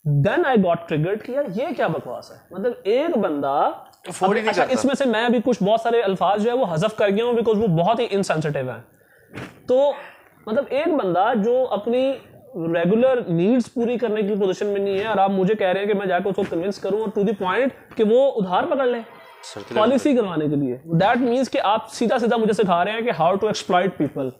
देन आई गॉट ट्रिगर्ड कि यार ये क्या बकवास है। मतलब एक बंदा, अच्छा इसमें से मैं भी कुछ बहुत सारे अल्फाज जो है वो हज़फ कर गया हूँ बिकॉज वो बहुत ही इनसेंसिटिव है। तो मतलब एक बंदा जो अपनी रेगुलर नीड्स पूरी करने की पोजीशन में नहीं है और आप मुझे कह रहे हैं कि मैं जाकर उसको कन्विंस करूं और टू द पॉइंट कि वो उधार पकड़ ले पॉलिसी करवाने के लिए। दैट मीन्स कि आप सीधा सीधा मुझे सिखा रहे हैं कि हाउ टू एक्सप्लॉइट पीपल,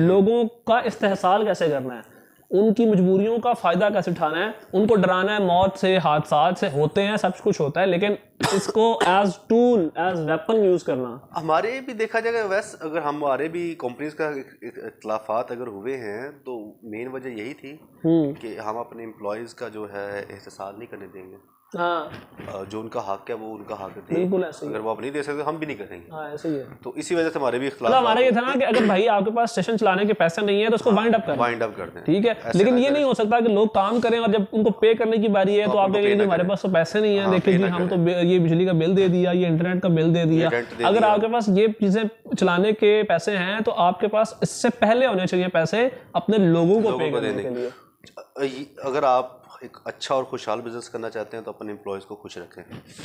लोगों का इस्तेहसाल कैसे करना है, उनकी मजबूरियों का फायदा कैसे उठाना है, उनको डराना है। मौत से, हादसात से होते हैं, सब कुछ होता है, लेकिन इसको as tool, as weapon use करना। हमारे भी देखा जाएगा वैसे, अगर हमारे भी कंपनीज का इख्तलाफात अगर हुए हैं तो मेन वजह यही थी कि हम अपने एम्प्लॉयज का जो है एहसास नहीं करने देंगे। हाँ, जो उनका हक है वो उनका हक है, बिल्कुल ऐसे ही। अगर वो आप नहीं दे सकते हम भी नहीं करेंगे। हाँ, ऐसे ही है। तो इसी वजह से हमारे भी इख्तलाफ, हमारा ये था ना कि अगर भाई आपके पास स्टेशन चलाने के पैसे नहीं है तो उसको वाइंड अप कर दें, ठीक है। लेकिन ये नहीं हो सकता कि लोग काम करें और जब उनको पे करने की बारी है तो आप कहेंगे हमारे पास तो पैसे नहीं है, देखिए जी हम तो ये बिजली का बिल दे दिया, ये इंटरनेट का बिल दे दिया। अगर आपके पास ये चीजें चलाने के पैसे हैं तो आपके पास इससे पहले होने चाहिए पैसे अपने लोगों को पे करने के लिए। अगर आप एक अच्छा और खुशहाल बिजनेस करना चाहते हैं तो अपने एम्प्लॉयज को खुश रखें।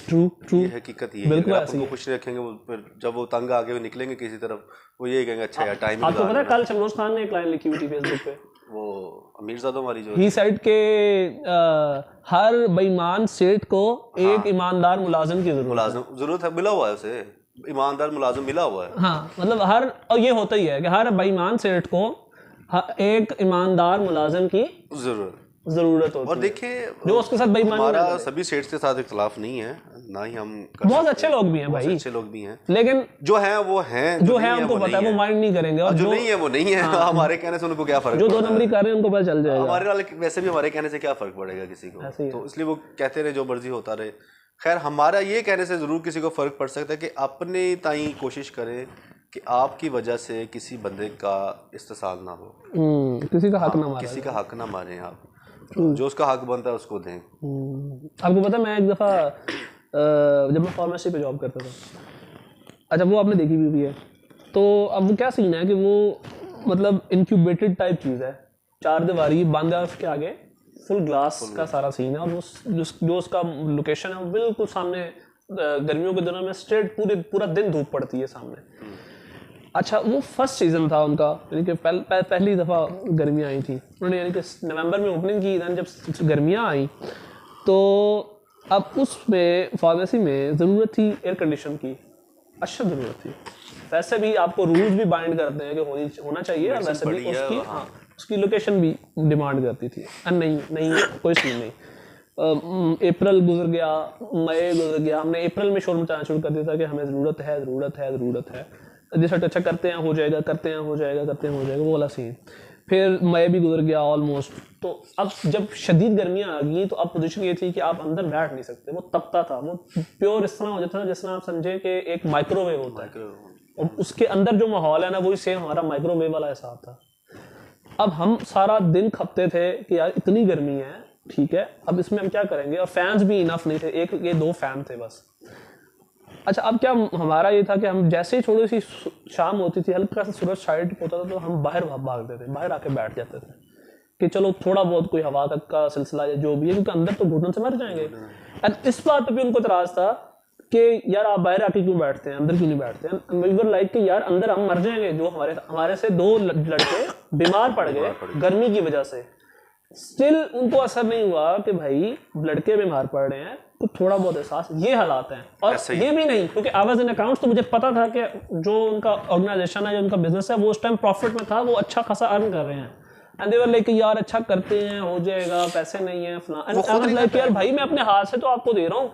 ट्रू, ये हकीकत ये है। आप उनको खुश रखेंगे, वो फिर जब वो तंग आगे निकलेंगे किसी तरफ, वो यही कहेंगे अच्छा यार टाइम। आपको पता है कल शमनोज खान ने एक लाइन लिखी हुई थी फेसबुक पे, वो मीरज़ादों वाली जो ही सेड के हर बेईमान सेठ को एक ईमानदार मुलाजिम की जरूरत है, मिला हुआ है उसे, ईमानदार मुलाजिम मिला हुआ है। हाँ मतलब हर, और ये होता ही है कि हर बेईमान सेठ को एक ईमानदार मुलाजिम की जरूरत होती है। और देखिए जो उसके साथ बेईमानी हमारा सभी सेठ के साथ इख्तलाफ नहीं है, ना ही हम बहुत अच्छे लोग भी हैं भाई, अच्छे लोग भी हैं, लेकिन जो हैं वो हैं, जो है उनको पता है, वो माइंड नहीं करेंगे, और जो नहीं है वो नहीं है। हमारे कहने से उनको क्या फर्क, जो 2 नंबरी कर रहे हैं उनको पता चल जाएगा। हमारे वाले वैसे भी हमारे कहने से क्या फर्क पड़ेगा किसी को, तो इसलिए वो कहते रहे जो मर्जी होता रहे। खैर हमारा ये कहने से जरूर किसी को फर्क पड़ सकता है कि अपने ताई कोशिश करें कि आपकी वजह से किसी बंदे का इस्तेसाल ना हो, किसी का हक ना मारें, किसी का हक ना मारें आप, जो उसका हक बनता है उसको दें। आपको पता है मैं एक दफ़ा जब मैं फार्मेसी पे जॉब करता था, अच्छा वो आपने देखी भी है, तो अब वो क्या सीन है कि वो मतलब इंक्यूबेटेड टाइप चीज़ है, 4 दीवारी बंद है, उसके आगे फुल ग्लास का सारा सीन है, और वो जो उसका लोकेशन है वो बिल्कुल सामने, गर्मियों के दिनों में स्ट्रेट पूरा दिन धूप पड़ती है सामने। अच्छा वो फर्स्ट सीज़न था उनका, यानी कि पहली दफ़ा गर्मियाँ आई थी उन्होंने, यानी कि नवंबर में ओपनिंग की, दैन जब गर्मियाँ आई तो अब उसमें फार्मेसी में ज़रूरत थी एयर कंडीशन की, अच्छा ज़रूरत थी। वैसे भी आपको रूल्स भी बाइंड करते हैं कि होना चाहिए, और वैसे भी उसकी लोकेशन भी डिमांड करती थी। नहीं कोई सीन नहीं। अप्रैल गुजर गया, मई गुजर गया, हमने अप्रैल में शोर मचाना शुरू कर दिया था कि हमें ज़रूरत है, जैसा अच्छा करते हैं हो जाएगा, वो वाला सीन। फिर मई भी गुजर गया ऑलमोस्ट, तो अब जब शदीद गर्मियाँ आ गई तो अब पोजीशन ये थी कि आप अंदर बैठ नहीं सकते, वो तपता था, वो प्योर इस तरह हो जाता था जिस तरह आप समझे कि एक माइक्रोवेव होता है, और उसके अंदर जो माहौल है ना वही सेम हमारा माइक्रोवेव वाला हिसाब था। अब हम सारा दिन खपते थे कि यार इतनी गर्मी है, ठीक है अब इसमें हम क्या करेंगे, और फैंस भी इनफ नहीं थे, एक ये 2 फैन थे बस। अच्छा अब क्या हमारा ये था कि हम जैसे ही थोड़ी सी शाम होती थी, हल्का सा सूरज साइड होता था, तो हम बाहर भागते थे, बाहर आके बैठ जाते थे कि चलो थोड़ा बहुत कोई हवा का सिलसिला या जो भी है, क्योंकि अंदर तो घुटन से मर जाएंगे। एंड इस बात पे भी उनको इतराज था कि यार आप बाहर आके क्यों बैठते हैं, अंदर क्यों नहीं बैठते हैं। वी वर लाइक कि यार अंदर हम मर जाएंगे, जो हमारे से 2 लड़के बीमार पड़ गए गर्मी की वजह से। स्टिल उनको असर नहीं हुआ कि भाई लड़के बीमार पड़ रहे हैं, तो थोड़ा बहुत एहसास, ये हालात हैं। और ये भी नहीं, क्योंकि आई वाज इन अकाउंट्स, तो मुझे पता था कि जो उनका ऑर्गेनाइजेशन है, जो उनका बिजनेस है, वो उस टाइम प्रॉफिट में था, वो अच्छा खासा अर्न कर रहे हैं। एंड दे वर लाइक यार अच्छा करते हैं, हो जाएगा, पैसे नहीं है फलां। एंड आई वाज लाइक यार भाई मैं अपने हाथ से तो आपको दे रहा हूँ,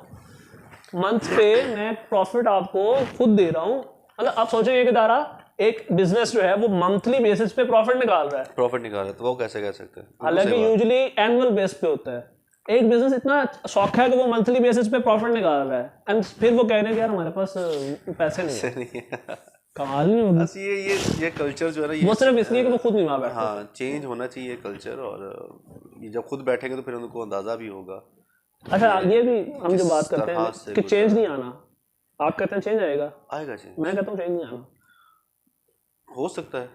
मंथ पे मैं प्रॉफिट आपको खुद दे रहा हूँ। मतलब आप सोचेंगे कि दारा एक बिजनेस जो है वो मंथली बेसिस पे प्रॉफिट निकाल रहा है, तो वो कैसे कह सकते हैं, हालांकि यूजुअली एनुअल बेस पे होता है। एक बिजनेस इतना शौक है कि वो मंथली बेसिस पे प्रॉफिट निकाल रहा है, एंड फिर वो कह रहे हैं कि यार हमारे पास पैसे नहीं है। कमाल नहीं होगी। ये कल्चर जो है ना, वो सिर्फ इसलिए कि वो खुद नहीं वहाँ बैठे। हाँ चेंज होना चाहिए कल्चर, और ये जब खुद बैठेंगे तो फिर उनको अंदाजा भी होगा। अच्छा ये भी हम जो बात करते हैं कि चेंज नहीं आना, आप कहते हैं चेंज आएगा चेंज, मैं कहता हूँ चेंज नहीं आना। हो सकता है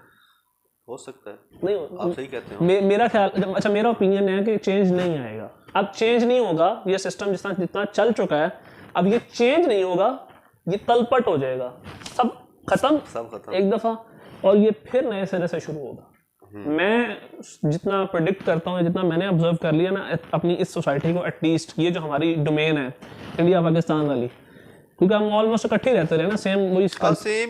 नहीं, आप सही कहते हो। मेरा ख्याल, अच्छा मेरा ओपिनियन है कि चेंज नहीं आएगा। अब चेंज नहीं होगा, ये सिस्टम जितना चल चुका है, अब ये चेंज नहीं होगा, ये तलपट हो जाएगा, सब खत्म एक दफा, और ये फिर नए सिरे से शुरू होगा। मैं जितना प्रेडिक्ट करता हूँ, जितना मैंने ऑब्जर्व कर लिया ना अपनी इस सोसाइटी को, एटलीस्ट ये जो हमारी डोमेन है इंडिया पाकिस्तान वाली, क्योंकि हम ऑलमोस्ट इकट्ठे रहते रहे ना, सेम वही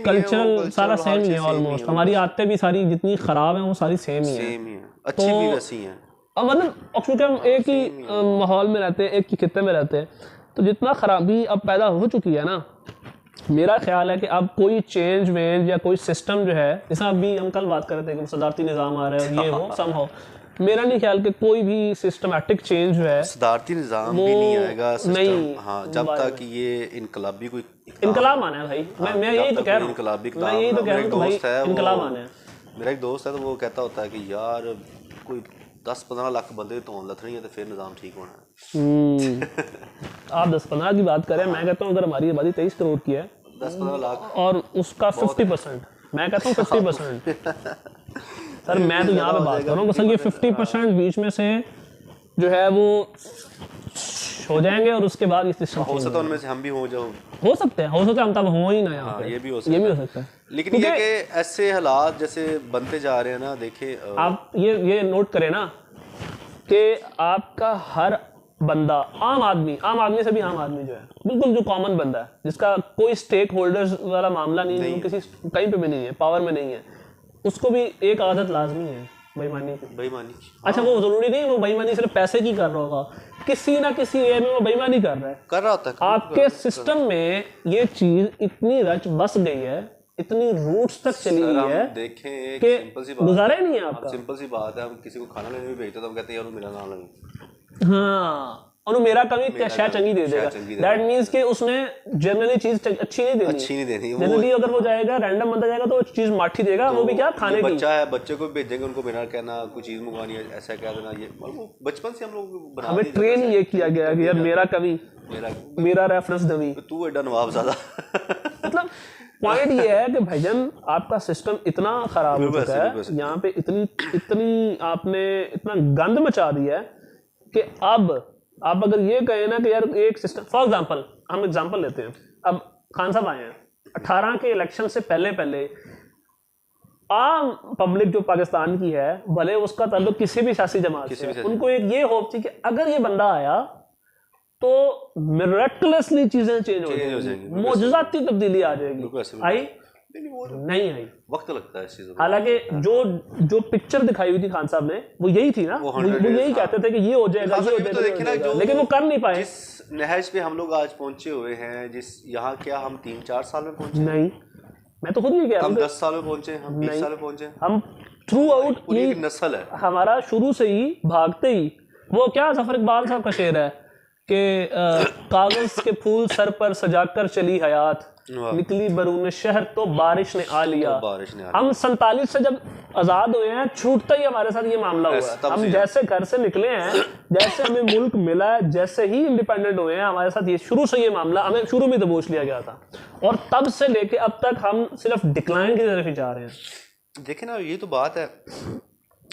कल्चरल सारा सेम ही है ऑलमोस्ट, हमारी आदतें भी सारी जितनी खराब हैं वो सारी सेम ही है, अच्छी भी वैसी हैं। अब मतलब क्योंकि हम एक ही माहौल में रहते हैं, एक ही खित्ते में रहते हैं, तो जितना खराबी अब पैदा हो चुकी है ना, मेरा ख्याल है कि अब कोई चेंज वेंज या कोई सिस्टम जो है, जैसा अभी हम कल बात कर रहे थे कि सदारती निज़ाम आ रहा है, ये हो समहाउ, मेरा नहीं ख्याल कि कोई भी सिस्टमेटिक चेंज जो है, सदारती निज़ाम भी नहीं आएगा सिस्टम, हाँ जब तक ये इनकलाबी कोई इनकलाब आना है भाई, मैं यही तो कह रहा हूँ, मैं यही तो कह रहा हूँ भाई इनकलाब आना है। मेरा एक दोस्त है तो वो कहता होता है कि यार कोई 10-15 लाख बंदे तो लथनी है तो फिर निज़ाम ठीक होना है। आप 10-15 की बात करें, मैं कहता हूँ अगर हमारी आबादी 23 करोड़ की है, 10-15 लाख और उसका 50%, मैं कहता हूँ 50%, सर मैं तो यहाँ पे बात कर रहा हूँ, सर ये 50% बीच में से जो है वो हो जाएंगे और उसके बाद ये सिस्टम हो सकता है उनमें से हम भी हो जाओ, हो सकते हैं हम तब हो ही ना यहाँ पे, ये भी हो सकता है। लेकिन ये कि ऐसे हालात जैसे बनते जा रहे हैं ना, देखें आप ये नोट करें ना कि आपका हर बंदा, आम आदमी से भी आम आदमी जो है, बिल्कुल जो कॉमन बंदा है, जिसका कोई स्टेक होल्डर्स वाला मामला नहीं है, किसी कहीं पे भी नहीं है, पावर में नहीं है, उसको भी एक आदत लाजमी है बेईमानी। अच्छा, वो जरूरी नहीं वो बेईमानी सिर्फ पैसे की कर रहा होगा, किसी ना किसी वे में वो बेईमानी कर रहा होता है। आपके सिस्टम में ये चीज इतनी रच बस गई है, इतनी रूट्स तक चली गई है, देखें कि सिंपल सी बात, गुजारा ही नहीं है आपका। सिंपल सी बात है, हम किसी को खाना लेने भी भेजते तो हम कहते हैं यार मेरा नाम लगे, हाँ, और मेरा कभी शायद चंगी दे देगा, दैट मींस कि उसने जनरली चीज अच्छी नहीं देनी। जनरली अगर वो जाएगा, रैंडम बंदा जाएगा तो चीज माठी देगा, वो भी क्या खाने की। बच्चा है, बच्चे को भेजेंगे, उनको बिना कहना कोई चीज मंगवानी है, ऐसा कह देना, ये वो बचपन से हम लोग हमें ट्रेन ये किया गया कि यार मेरा कभी मेरा रेफरेंस दवी, तू एडा नवाब ज्यादा। मतलब पॉइंट ये है कि भाईजान आपका सिस्टम इतना खराब हो चुका है, यहाँ पे इतनी आपने इतना गंद मचा दिया है कि अब आप अगर ये कहें ना कि यार एक सिस्टम, फॉर एग्जांपल हम एग्जांपल लेते हैं, अब खान साहब आए हैं 18 के इलेक्शन से पहले आम पब्लिक जो पाकिस्तान की है, भले उसका ताल्लुक किसी भी सियासी जमात से, उनको एक ये होप थी कि अगर ये बंदा आया तो मिरेकलसली चीजें चेंज हो जाएंगी, मोजज़ाती तब्दीली आ जाएगी। आई नहीं आई, वक्त लगता है इस चीज में। हालांकि जो पिक्चर दिखाई हुई थी खान साहब ने वो यही थी ना, वो यही कहते थे कि ये हो जाएगा, लेकिन वो कर नहीं पाए। जिस नहज पे हम लोग आज पहुंचे हुए हैं, जिस यहाँ क्या हम 3-4 साल में पहुंचे? नहीं, मैं तो खुद नहीं कह रहा हूं, हम 10 साल में पहुंचे, हम 20 साल में पहुंचे, हम थ्रू आउट पूरी नस्ल है हमारा, शुरू से ही भागते ही। वो क्या जफर इकबाल साहब का शेर है कि कागज के फूल सर पर सजाकर चली हयात, निकली बरून शहर तो बारिश ने आ लिया। हम 47 से जब आजाद हुए हैं, छूटता ही हमारे साथ ये मामला हुआ है। हम जैसे घर से निकले हैं, जैसे हमें मुल्क मिला है, जैसे ही इंडिपेंडेंट हुए हैं, हमारे साथ ये शुरू से ये मामला, हमें शुरू में दबोच लिया गया था, और तब से लेके अब तक हम सिर्फ डिक्लाइन की तरफ ही जा रहे हैं। देखिए ना, ये तो बात है,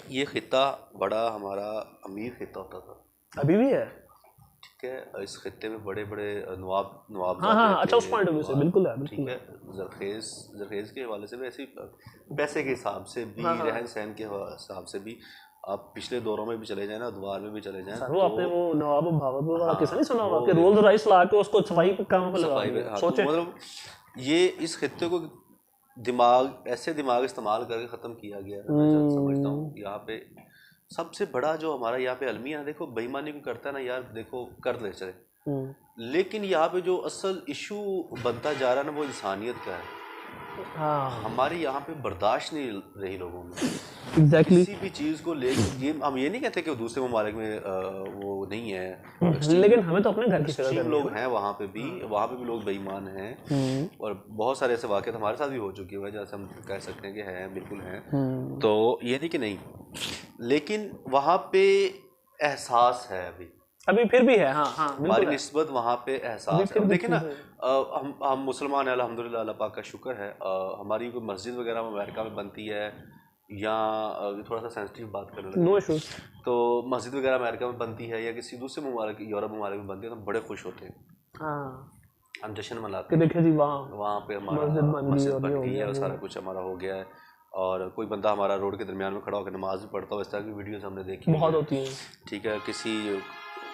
ये खिता बड़ा हमारा अमीर खिता होता था, अभी भी है, ठीक है। इस खित्ते में बड़े बड़े नवाब हाँ, अच्छा, उस पॉइंट ऑफ व्यू से बिल्कुल है, ठीक है। जरखेज के हवाले से भी ऐसे, पैसे के हिसाब से भी, रहन सहन के हिसाब से भी, आप पिछले दौरों में भी चले जाए ना, द्वार में भी चले जाए, वो आपने वो नवाब भावलपुर वाला किस्सा नहीं सुना होगा कि रोल्स रॉयस ला के उसको सफाई पे काम पे लगा, सोचे मतलब ये इस खित्ते को ऐसे दिमाग इस्तेमाल करके ख़त्म किया गया। मैं समझता हूँ यहाँ पे सबसे बड़ा जो हमारा यहाँ पे अलमिया है, देखो बेईमानी को करता है ना यार, देखो कर ले चले, लेकिन यहाँ पे जो असल इशू बनता जा रहा है ना, वो इंसानियत का है। हमारे यहाँ पे बर्दाश्त नहीं रही लोगों में, किसी भी चीज़ को लेकर। ये हम ये नहीं कहते कि दूसरे ममालिक में वो नहीं है, लेकिन हमें तो अपने घर की फिक्र लोग हैं वहाँ पे भी लोग बेईमान हैं, और बहुत सारे ऐसे वाक़यात हमारे साथ भी हो चुके हुए हैं, जैसे हम कह सकते हैं कि हैं, बिल्कुल हैं। तो ये नहीं कि नहीं, लेकिन वहाँ पे एहसास है अभी फिर भी है। हाँ, हमारी निस्बत वहाँ पे एहसास है। देखिए ना, हम मुसलमान हैं, अल्हम्दुलिल्लाह, अल्लाह पाक का शुक्र है। हमारी कोई मस्जिद वगैरह अमेरिका में बनती है, या थोड़ा सा सेंसिटिव बात करने लगे, तो मस्जिद वगैरह अमेरिका में बनती है या किसी दूसरे ममालिक, यूरोप ममालिक में बनती है, तो हम बड़े खुश होते हैं, हम जश्न मनाते हैं। देखिए जी, वहाँ पे हमारा मस्जिद बन गई है, सारा कुछ हमारा हो गया है, और कोई बंदा हमारा रोड के दरमियान में खड़ा होकर नमाज भी पढ़ता हो, इस तरह की वीडियोस हमने देखी बहुत होती हैं, ठीक है। किसी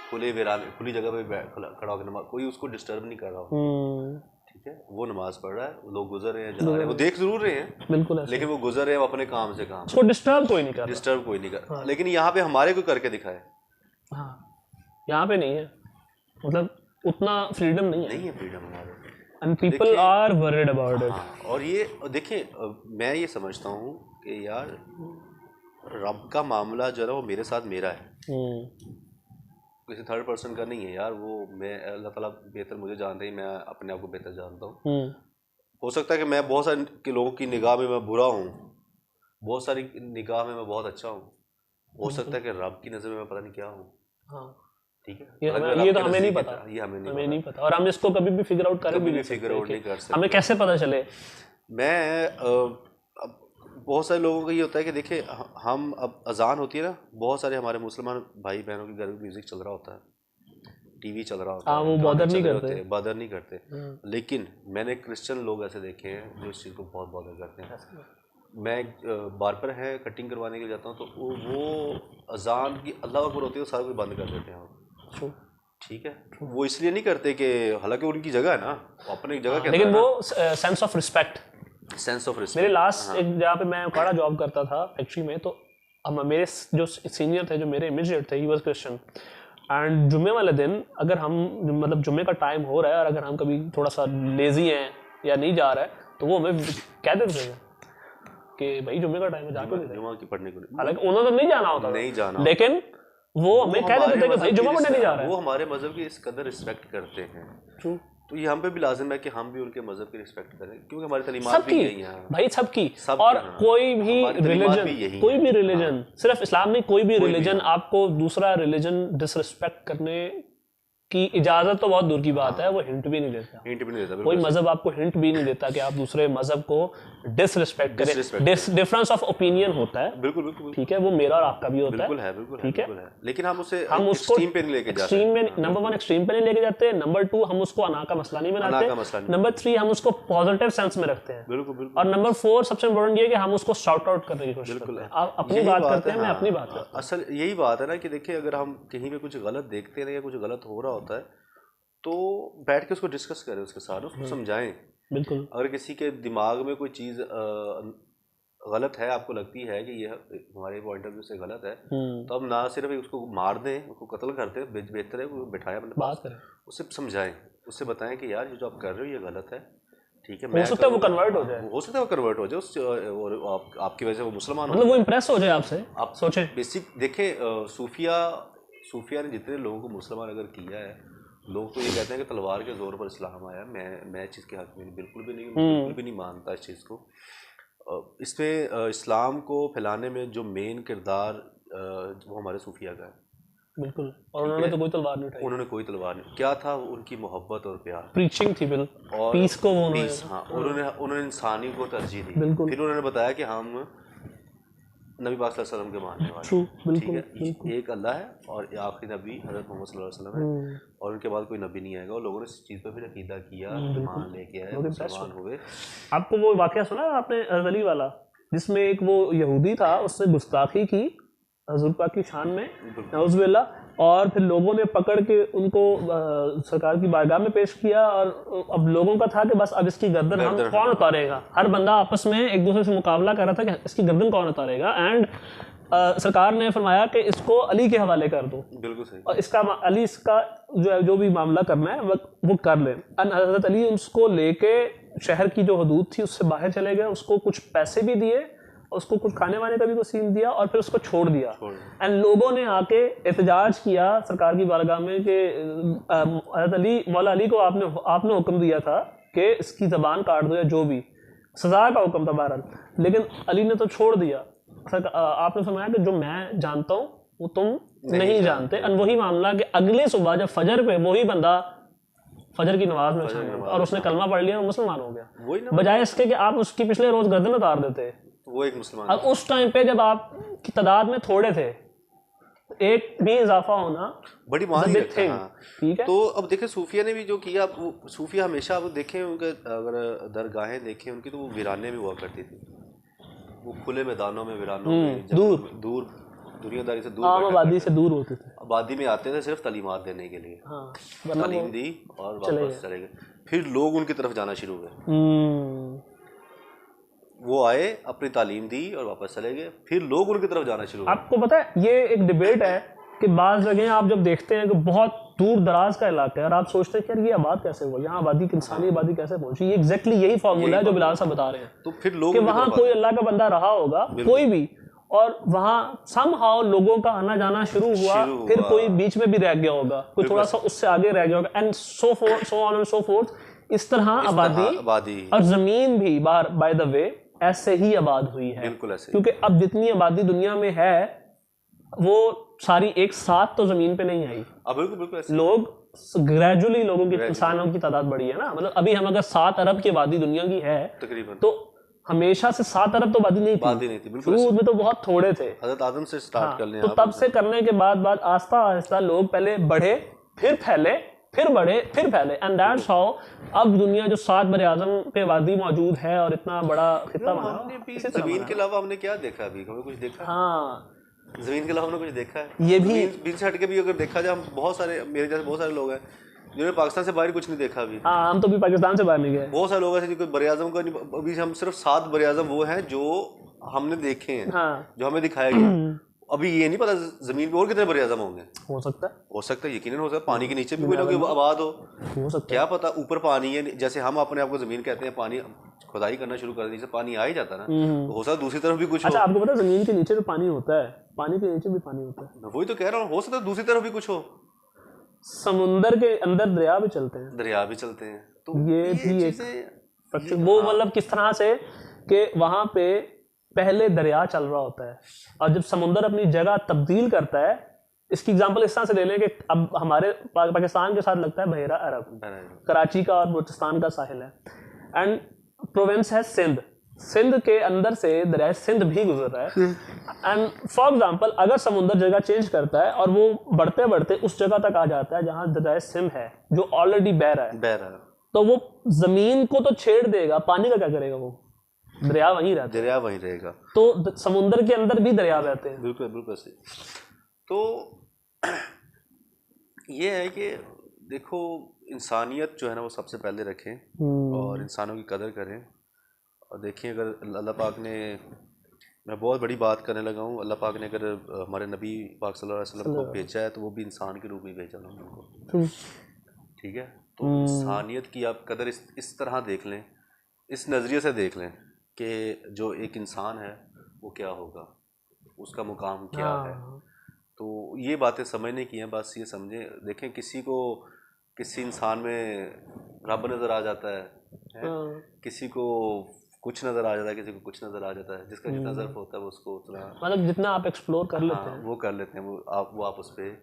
खुली जगह पे खड़ा होकर नमाज, कोई उसको डिस्टर्ब नहीं कर रहा हो, ठीक है, वो नमाज पढ़ रहा है, लोग गुजर रहे हैं, जा रहे हैं, वो देख जरूर रहे हैं, बिल्कुल, लेकिन वो गुजर रहे हैं अपने काम से, काम उसको डिस्टर्ब कोई नहीं कर रहा। लेकिन यहाँ पे हमारे को करके दिखाए, यहाँ पे नहीं है, मतलब उतना फ्रीडम नहीं है फ्रीडम हमारे, and people are worried about it। और ये देखिए, मैं ये समझता हूँ कि यार रब का मामला जो है वो मेरे साथ मेरा है, किसी थर्ड पर्सन का नहीं है यार। वो मैं, अल्लाह ताला बेहतर मुझे जानते ही, मैं अपने आप को बेहतर जानता हूँ। हो सकता है कि मैं बहुत सारे लोगों की निगाह में मैं बुरा हूँ, बहुत सारी निगाह में मैं बहुत अच्छा हूँ, हो सकता है कि रब की नज़र में मैं पता नहीं क्या हूँ, ठीक है। ये तो हमें नहीं पता, ये हमें नहीं पता, और हम इसको कभी भी फिगर आउट नहीं कर सकते, हमें कैसे पता चले। मैं बहुत सारे लोगों का ये होता है कि देखिए, हम अब अजान होती है ना, बहुत सारे हमारे मुसलमान भाई बहनों के घर में म्यूज़िक चल रहा होता है, टीवी चल रहा होता है, वो बॉदर नहीं करते, बॉदर नहीं करते। लेकिन मैंने क्रिश्चियन लोग ऐसे देखे हैं जो इस चीज़ को बहुत बॉदर करते हैं। मैं बार्बर है, कटिंग करवाने के लिए जाता हूँ तो वो अजान की अल्लाह अकबर होती है तो सारा कुछ बंद कर देते हैं। ठीक है, वो इसलिए नहीं करते कि हालांकि उनकी जगह है ना, अपनी जगह के, लेकिन वो सेंस ऑफ रिस्पेक्ट, मेरे लास्ट एक जहाँ पे मैं कड़ा जॉब करता था फैक्ट्री में, तो हम मेरे जो सीनियर थे, जो मेरे इमीडिएट थे, ही वाज क्रिश्चियन। एंड जुम्मे वाले दिन अगर हम मतलब जुम्मे का टाइम हो रहा है और अगर हम कभी थोड़ा सा लेजी हैं या नहीं जा रहा है तो वो हमें कह देते थे कि भाई जुम्मे का टाइम है, जाके जुम्मा की पढ़ने को नहीं, हालांकि उन्होंने तो नहीं जाना होता, नहीं जाना, लेकिन वो हमें कह देते थे कि भाई जुम्मा पढ़ने नहीं जा रहा है। वो हमारे मजहब की इस कदर रिस्पेक्ट करते हैं। तो ये हम पे भी लाजिम है कि हम भी उनके मजहब की रिस्पेक्ट करें, क्योंकि हमारी तालीमात भी यही है भाई, सबकी। और कोई भी रिलीजन, सिर्फ इस्लाम नहीं, कोई भी रिलीजन आपको दूसरा रिलीजन डिसरिस्पेक्ट करने की इजाजत तो बहुत दूर की बात है, वो हिंट भी नहीं देता। कोई मजहब आपको हिंट भी नहीं देता कि आप दूसरे मजहब को डिसरिस्पेक्ट करें। डिफरेंस ऑफ ओपिनियन होता है, बिल्कुल, ठीक है, वो मेरा और आपका भी होता है, ठीक है, लेकिन हम उसको एक्सट्रीम पे नहीं लेके जाते। नंबर 1 एक्सट्रीम पे नहीं लेके जाते, नंबर 2 हम उसको अना का मसला नहीं बनाते, नंबर 3 हम उसको पॉजिटिव सेंस में रखते हैं, और नंबर 4 सबसे इम्पोर्टेंट ये कि हम उसको शॉर्ट आउट करने की कोशिश करते हैं। आप अपनी बात करते हैं, मैं अपनी बात करता हूं। असल यही बात है ना कि देखिए, अगर हम कहीं पे कुछ गलत देखते हैं या कुछ गलत हो रहा होता है तो बैठ के उसको डिस्कस करें, उसके साथ उसको समझाएं। बिल्कुल। अगर किसी के दिमाग में कोई चीज़ गलत है, आपको लगती है कि यह हमारे पॉइंट ऑफ व्यू से गलत है, तो अब ना सिर्फ उसको मार दें, उसको कत्ल कर दें, बेहतर है उसको बिठाएं, अपने बात करें, उससे समझाएं, उससे बताएं कि यार ये जो आप कर रहे हो ये गलत है, ठीक है। हो सकता है वो कन्वर्ट हो जाए, और आपकी वजह से वो मुसलमान मतलब वो इम्प्रेस हो जाए आपसे। आप सोचें, बेसिक देखें, सूफिया ने जितने लोगों को मुसलमान अगर किया है, लोग तो ये कहते हैं कि तलवार के जोर पर इस्लाम आया। मैं चीज़ के हक में बिल्कुल भी नहीं मानता इस चीज़ को। इसमें इस्लाम को फैलाने में जो मेन किरदार वो हमारे सूफिया का है। बिल्कुल। और उन्होंने तो कोई तलवार नहीं उठाई, उन्होंने कोई तलवार नहीं, क्या था उनकी मोहब्बत और प्यार, प्रीचिंग थी, बिल्कुल, और पीस को उन्होंने इंसानी को तरजीह दी। फिर उन्होंने बताया कि हम नबी पाक सल्लल्लाहु अलैहि वसल्लम के मानने वाले, ठीक है, एक अल्लाह है और आखिरी नबी हज़रत मोहम्मद सल्लल्लाहु अलैहि वसल्लम है, और उनके बाद कोई नबी नहीं आएगा। और लोगों ने इस चीज़ पर फिर अकीदा किया, ईमान लेके आए, मुसलमान हुए। आपको वो वाक़या सुना आपने अली वाला, जिसमें एक वो यहूदी था, उसने गुस्ताखी की हुज़ूर पाक की शान में, नऊज़ुबिल्लाह, और फिर लोगों ने पकड़ के उनको सरकार की बारगाह में पेश किया, और अब लोगों का था कि बस अब इसकी गर्दन हम कौन उतारेगा। हर बंदा आपस में एक दूसरे से मुकाबला कर रहा था कि इसकी गर्दन कौन उतारेगा। एंड सरकार ने फरमाया कि इसको अली के हवाले कर दो, बिल्कुल सही, और अली इसका जो भी मामला करना है वो कर लें। हज़रत अली उसको लेके शहर की जो हदूद थी उससे बाहर चले गए, उसको कुछ पैसे भी दिए, उसको कुछ खाने वाने का भी कुछ सीन दिया, और फिर उसको छोड़ दिया। एंड लोगों ने आके एहतजाज किया सरकार की बारगाह में कि हज़रत अली, मौला अली को आपने हुक्म दिया था कि इसकी ज़बान काट दो या जो भी, सज़ा का हुक्म था बहरहाल, लेकिन अली ने तो छोड़ दिया। आपने फरमाया कि जो मैं जानता हूँ वो तुम नहीं जानते। एंड वही मामला कि अगले सुबह जब फजर पे वही बंदा फजर की नमाज में शामिल हुआ और उसने कलमा पढ़ लिया और मुसलमान हो गया, बजाय इसके कि आप उसकी पिछले रोज गर्दन उतार देते, वो एक मुसलमान। अब उस टाइम पे जब आप की तादाद में थोड़े थे, एक भी इजाफा होना बड़ी मान है, ठीक है। तो अब देखें सूफिया ने भी जो किया, सूफिया हमेशा आप देखें उनके अगर दरगाहें देखें उनकी, तो वो वीराने में हुआ करती थी, वो खुले मैदानों में, वीरानों में, दूर दुनियादारी से दूर, आबादी से दूर होते थे। आबादी में आते थे सिर्फ तालीमात देने के लिए, तालीम दी और वापस चले गए। फिर लोग उनकी तरफ जाना शुरू हुए, वो आए, अपनी तालीम दी और वापस चले गए, फिर लोग उनकी तरफ जाना शुरू हुए। आपको पता है ये एक डिबेट है कि बाज़ जगह आप जब देखते हैं कि बहुत दूर दराज का इलाका है और आप सोचते हैं कि यार ये आबाद कैसे हुआ, यहाँ आबादी की इंसानी आबादी कैसे पहुंची, ये एग्जैक्टली यही फार्मूला है जो बिलाल साहब बता रहे हैं। तो फिर लोग कि वहाँ कोई अल्लाह का बंदा रहा होगा, कोई भी, और वहाँ समहाउ लोगों का आना जाना शुरू हुआ, फिर कोई बीच में भी रह गया होगा, कोई थोड़ा सा उससे आगे रह गया होगा, and so on and so fourth. इस तरह आबादी और जमीन भी बाय द वे ऐसे ही आबाद हुई है, बिल्कुल ऐसे, क्योंकि अब जितनी आबादी दुनिया में है वो सारी एक साथ तो जमीन पे नहीं आई। बिल्कुल ऐसे, लोग ग्रेजुअली लोगों की, इंसानों की तादाद बढ़ी है ना। मतलब अभी हम अगर 7 अरब की आबादी दुनिया की है तकरीबन, तो हमेशा से 7 अरब तो आबादी नहीं थी, शुरू में तो बहुत थोड़े थे, हज़रत आदम से स्टार्ट कर लें, तो तब से करने के बाद आस्ता आस्ता लोग पहले बढ़े, फिर फैले, फिर बढ़े, फिर फैले, एंड दैट्स हाउ अब दुनिया जो 7 बरे-आज़म पे वादी मौजूद है और इतना बड़ा खिता बना। हमने भी जमीन के अलावा हमने क्या देखा अभी, हमें कुछ देखा? हाँ, जमीन के अलावा हमने कुछ देखा है? ये भी जमीन से हट के भी अगर देखा जाए, हम बहुत सारे, मेरे जैसे बहुत सारे लोग हैं जिन्होंने पाकिस्तान से बाहर कुछ नहीं देखा अभी। हाँ, हम तो भी पाकिस्तान से बाहर नहीं गए। बहुत सारे लोग ऐसे जो बरे-आज़म का नहीं, अभी हम सिर्फ 7 बरे-आज़म वो हैं जो हमने देखे हैं, हाँ, जो हमें दिखाया गया। अभी ये नहीं पता जमीन पे और कितने बरे-आज़म होंगे। हो सकता है, यकीनन हो सकता है। पानी के नीचे भी कोई ना कोई आबाद हो सकता क्या पता। ऊपर पानी है, जैसे हम अपने आप को जमीन कहते हैं, पानी खुदाई करना शुरू कर दी से पानी आ ही जाता ना, तो हो सकता है दूसरी तरफ भी कुछ हो। अच्छा, आपको पता है जमीन के नीचे तो पानी होता है, पानी के नीचे भी पानी होता है। वही तो कह रहा हूँ, हो सकता है दूसरी तरफ भी कुछ हो। समुंदर के अंदर दरिया भी चलते हैं, तो ये भी एक वो मतलब किस तरह से कि वहां पे पहले दरिया चल रहा होता है और जब समुंदर अपनी जगह तब्दील करता है, इसकी एग्जांपल इस तरह से ले लें कि अब हमारे पाकिस्तान के साथ लगता है बहेरा अरब, कराची का और बलूचिस्तान का साहिल है, एंड प्रोविंस है सिंध, सिंध के अंदर से दरिया सिंध भी गुजर रहा है। एंड फॉर एग्जांपल अगर समुंदर जगह चेंज करता है और वो बढ़ते बढ़ते उस जगह तक आ जाता है जहां दरिया सिंध है जो ऑलरेडी बह रहा है, तो वो जमीन को तो छेड़ देगा, पानी का क्या करेगा? वो दरिया वहीं रहेगा। तो समुंदर के अंदर भी दरिया बहते हैं। बिल्कुल सही। तो ये है कि देखो, इंसानियत जो है ना वो सबसे पहले रखें और इंसानों की कदर करें। और देखिए, अगर अल्लाह पाक ने, मैं बहुत बड़ी बात करने लगा हूँ, अल्लाह पाक ने अगर हमारे नबी पाक सल्लल्लाहु अलैहि वसल्लम को भेजा है तो वो भी इंसान के रूप में भेजा ना उनको, ठीक है? तो इंसानियत की आप कदर इस तरह देख लें, इस नज़रिए से देख लें कि जो एक इंसान है वो क्या होगा, उसका मुकाम क्या है। तो ये बातें समझने की हैं, बस ये समझें। देखें, किसी इंसान में रब नज़र आ जाता है, किसी को कुछ नज़र आ जाता है, किसी को कुछ नज़र आ जाता है। जिसका जितना ज़र्फ होता है वो उसको उतना, मतलब जितना आप एक्सप्लोर कर लेते हैं वो कर लेते हैं, वो आप उस पर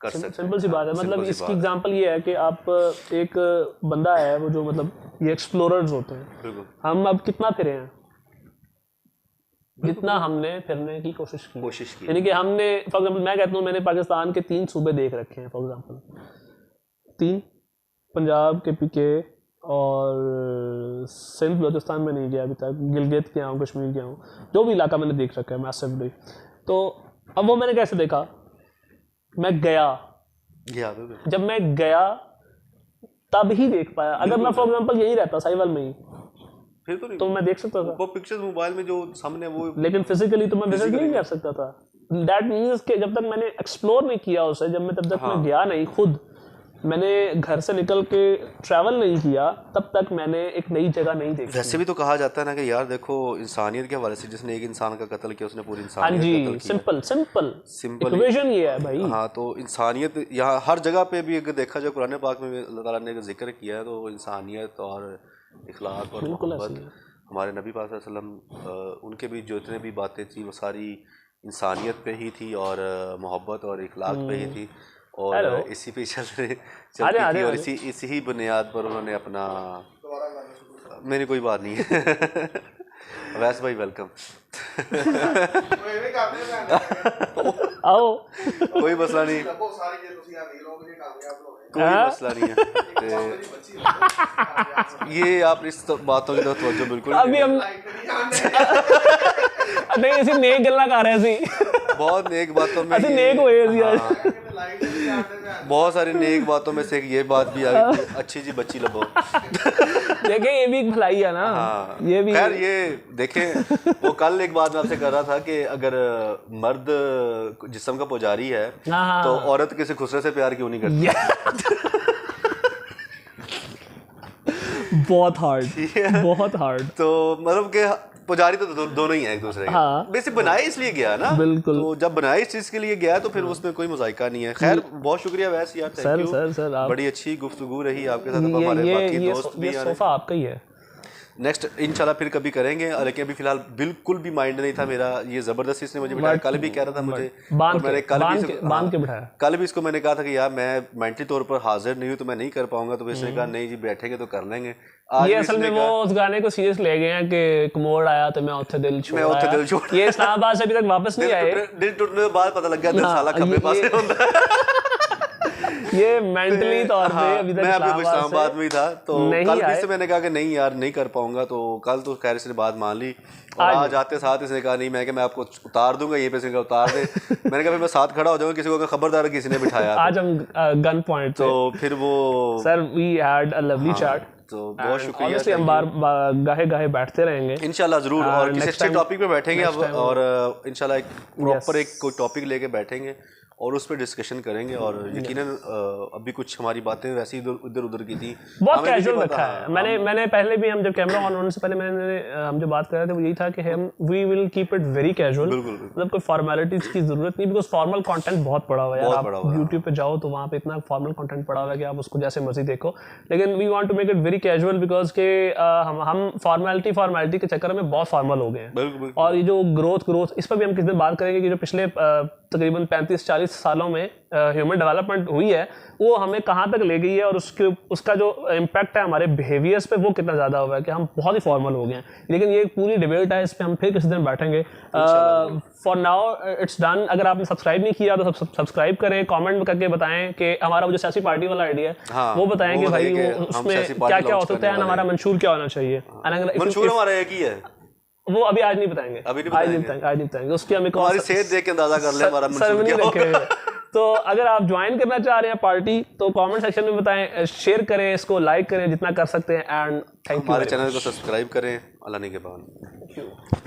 कर सकते हैं। सिंपल सी बात है। मतलब इसकी एग्जांपल ये है कि आप एक बंदा है वो जो मतलब ये एक्सप्लोरर्स होते हैं, हम अब कितना फिरे हैं, जितना हमने फिरने की कोशिश की। यानी कि हमने, फॉर एग्जांपल मैं कहता हूँ मैंने पाकिस्तान के 3 सूबे देख रखे हैं। फॉर एग्जांपल 3, पंजाब के पीके और सिंध बलूचिस्तान में नहीं गया अभी तक, गिलगित गया हूँ, कश्मीर गया हूँ, जो भी इलाका मैंने देख रखा है मैसिवली। तो अब वो मैंने कैसे देखा, मैं गया जब मैं गया तब ही देख पाया। अगर मैं फॉर एग्जांपल यही रहता साहिवाल में ही, फिर तो मैं देख सकता था वो पिक्चर्स मोबाइल में जो सामने वो, लेकिन फिजिकली तो मैं विजिट नहीं कर सकता था। दैट मीन्स कि जब तक मैंने एक्सप्लोर नहीं किया उसे, तब तक मैं गया नहीं, खुद मैंने घर से निकल के ट्रैवल नहीं किया, तब तक मैंने एक नई जगह नहीं देखी। वैसे भी तो कहा जाता है ना कि यार देखो, इंसानियत के हवाले से जिसने एक इंसान का कत्ल किया उसने पूरी इंसानियत का कत्ल किया। सिंपल इक्वेशन ये है भाई। हाँ, तो इंसानियत यहाँ हर जगह पे भी अगर देखा जाए, कुरान पाक में अल्लाह ताला ने जिक्र किया है, तो इंसानियत और इखलाक और मोहब्बत, हमारे नबी पाक सल्लल्लाहु अलैहि वसल्लम उनके भी जो इतने भी बातें थी वो सारी इंसानियत पे ही थी और मोहब्बत और इखलाक पे ही थी, और इसी पे चलती थी, और इसी ही बुनियाद पर उन्होंने अपना, मेरी कोई बात नहीं है वैसे भाई वेलकम आओ, कोई मसला नहीं, कोई मसला नहीं है। ये आप इस बातों की तरफ तवज्जो बिल्कुल अभी हम नहीं, ऐसी नेक गल्ला कर रहे सी, बहुत नेक बातों में, ऐसे नेक हुए सी आज, बहुत सारी नेक बातों में से एक ये बात भी आ गई, अच्छी जी बच्ची लबो। देखें, ये भी एक भलाई है ना। हाँ, ये भी, खैर ये देखें, वो कल एक बात मैं आपसे कर रहा था कि अगर मर्द जिस्म का पुजारी है तो औरत किसी खुसरे से प्यार क्यों नहीं करती? बहुत हार्ड। तो मतलब कि पुजारी तो दोनों ही हैं एक दूसरे के। बेसिक बनाए इसलिए गया ना, बिल्कुल। तो जब बनाए इस चीज के लिए गया तो फिर उसमें कोई मजाइका नहीं है। खैर बहुत शुक्रिया वैसे यार, थैंक यू सर, बड़ी अच्छी गुफ्तगू रही आपके साथ। हमारे बाकी दोस्त भी, ये सोफा आपका ही है। नेक्स्ट इंशाल्लाह फिर कभी करेंगे, लेकिन अभी फिलहाल बिल्कुल भी माइंड नहीं था मेरा, ये जबरदस्ती इसने मुझे बिठाया। कल भी कह रहा था मुझे, मैंने कल भी इसको मैंने कहा था कि यार मैं मेंटली तौर पर हाजिर नहीं हूँ तो मैं नहीं कर पाऊंगा, तो इसने कहा नहीं जी बैठेंगे तो कर लेंगे। ये असल में वो उस गाने को सीरियस ले गए हैं कि कमोड़ आया तो मैं उत्थे दिल छोड़, ये इस्लामाबाद से अभी तक वापस नहीं आए। दिल टूटने के बाद पता लग गया दिल साला खब्बे पासे होता है। ये मेंटली तौर पे अभी तक मैं अभी इस्लामाबाद इस्लामाबाद में ही था, तो नहीं कल आए। भी से मैंने कहा कि नहीं यार नहीं कर पाऊंगा, तो कल तो खैर इसने बात मान ली, और आज आते साथ इसने कहा नहीं, मैं आपको उतार दूंगा यहीं पे, इसने कहा उतार दे। मैंने कहा फिर मैं साथ खड़ा हो जाऊंगा, किसी को खबरदार किसी ने बिठाया आज हम गन पॉइंट तो फिर वो sir we had a lovely chat, तो बहुत शुक्रिया। ऑब्वियसली हम गाहे गाहे बैठते रहेंगे इंशाल्लाह जरूर, और किसी next अच्छे time- टॉपिक पे बैठेंगे अब, और इंशाल्लाह एक प्रॉपर एक कोई टॉपिक लेके बैठेंगे और उस पर डिस्कशन करेंगे। और यकीनन अभी कुछ हमारी बातें वैसे ही इधर उधर की थी, बहुत कैजुअल रखा है। मैंने पहले भी, हम जब कैमरा ऑन होने से पहले हम जो बात कर रहे थे वो यही था कि हम we will keep it very casual, मतलब कोई फॉर्मेलिटीज की जरूरत नहीं, बिकॉज फॉर्मल कंटेंट बहुत पड़ा हुआ है यार। आप यूट्यूब पे जाओ तो वहाँ पे इतना फॉर्मल कंटेंट पड़ा हुआ है कि आप उसको जैसे मर्जी देखो, लेकिन we want to make it very casual, because के हम फॉर्मेलिटी के चक्कर में बहुत फॉर्मल हो गए हैं। और ये जो ग्रोथ इस पर भी हम किस दिन बात करेंगे कि जो पिछले तकरीबन 35-40 सालों में ह्यूमन डेवलपमेंट हुई है वो हमें कहाँ तक ले गई है, और उसका जो इम्पैक्ट है हमारे बिहेवियर्स पे वो कितना ज़्यादा हुआ है कि हम बहुत ही फॉर्मल हो गए हैं। लेकिन ये पूरी डिबेट है, इस पर हम फिर किसी दिन बैठेंगे। For now it's done. अगर आपने सब्सक्राइब नहीं किया तो सब्सक्राइब करें, कमेंट करके बताएं कि हमारा वो जो सियासी पार्टी वाला आइडिया है वो बताएं कि भाई वो उसमें क्या क्या हो सकता है, हमारा मंशूर क्या होना चाहिए। मंशूर हमारा एक ही है, वो अभी आज नहीं बताएंगे, आज नहीं बताएंगे उसकी हम एक हमारी सेहत देख के अंदाजा कर ले हमारा मंशूर क्या होगा। तो अगर आप ज्वाइन करना चाह रहे हैं पार्टी तो कमेंट सेक्शन में बताएं, शेयर करें, इसको लाइक करें जितना कर सकते हैं, एंड थैंक यू। हमारे चैनल को सब्सक्राइब करें। अल्लाह ने के बाद।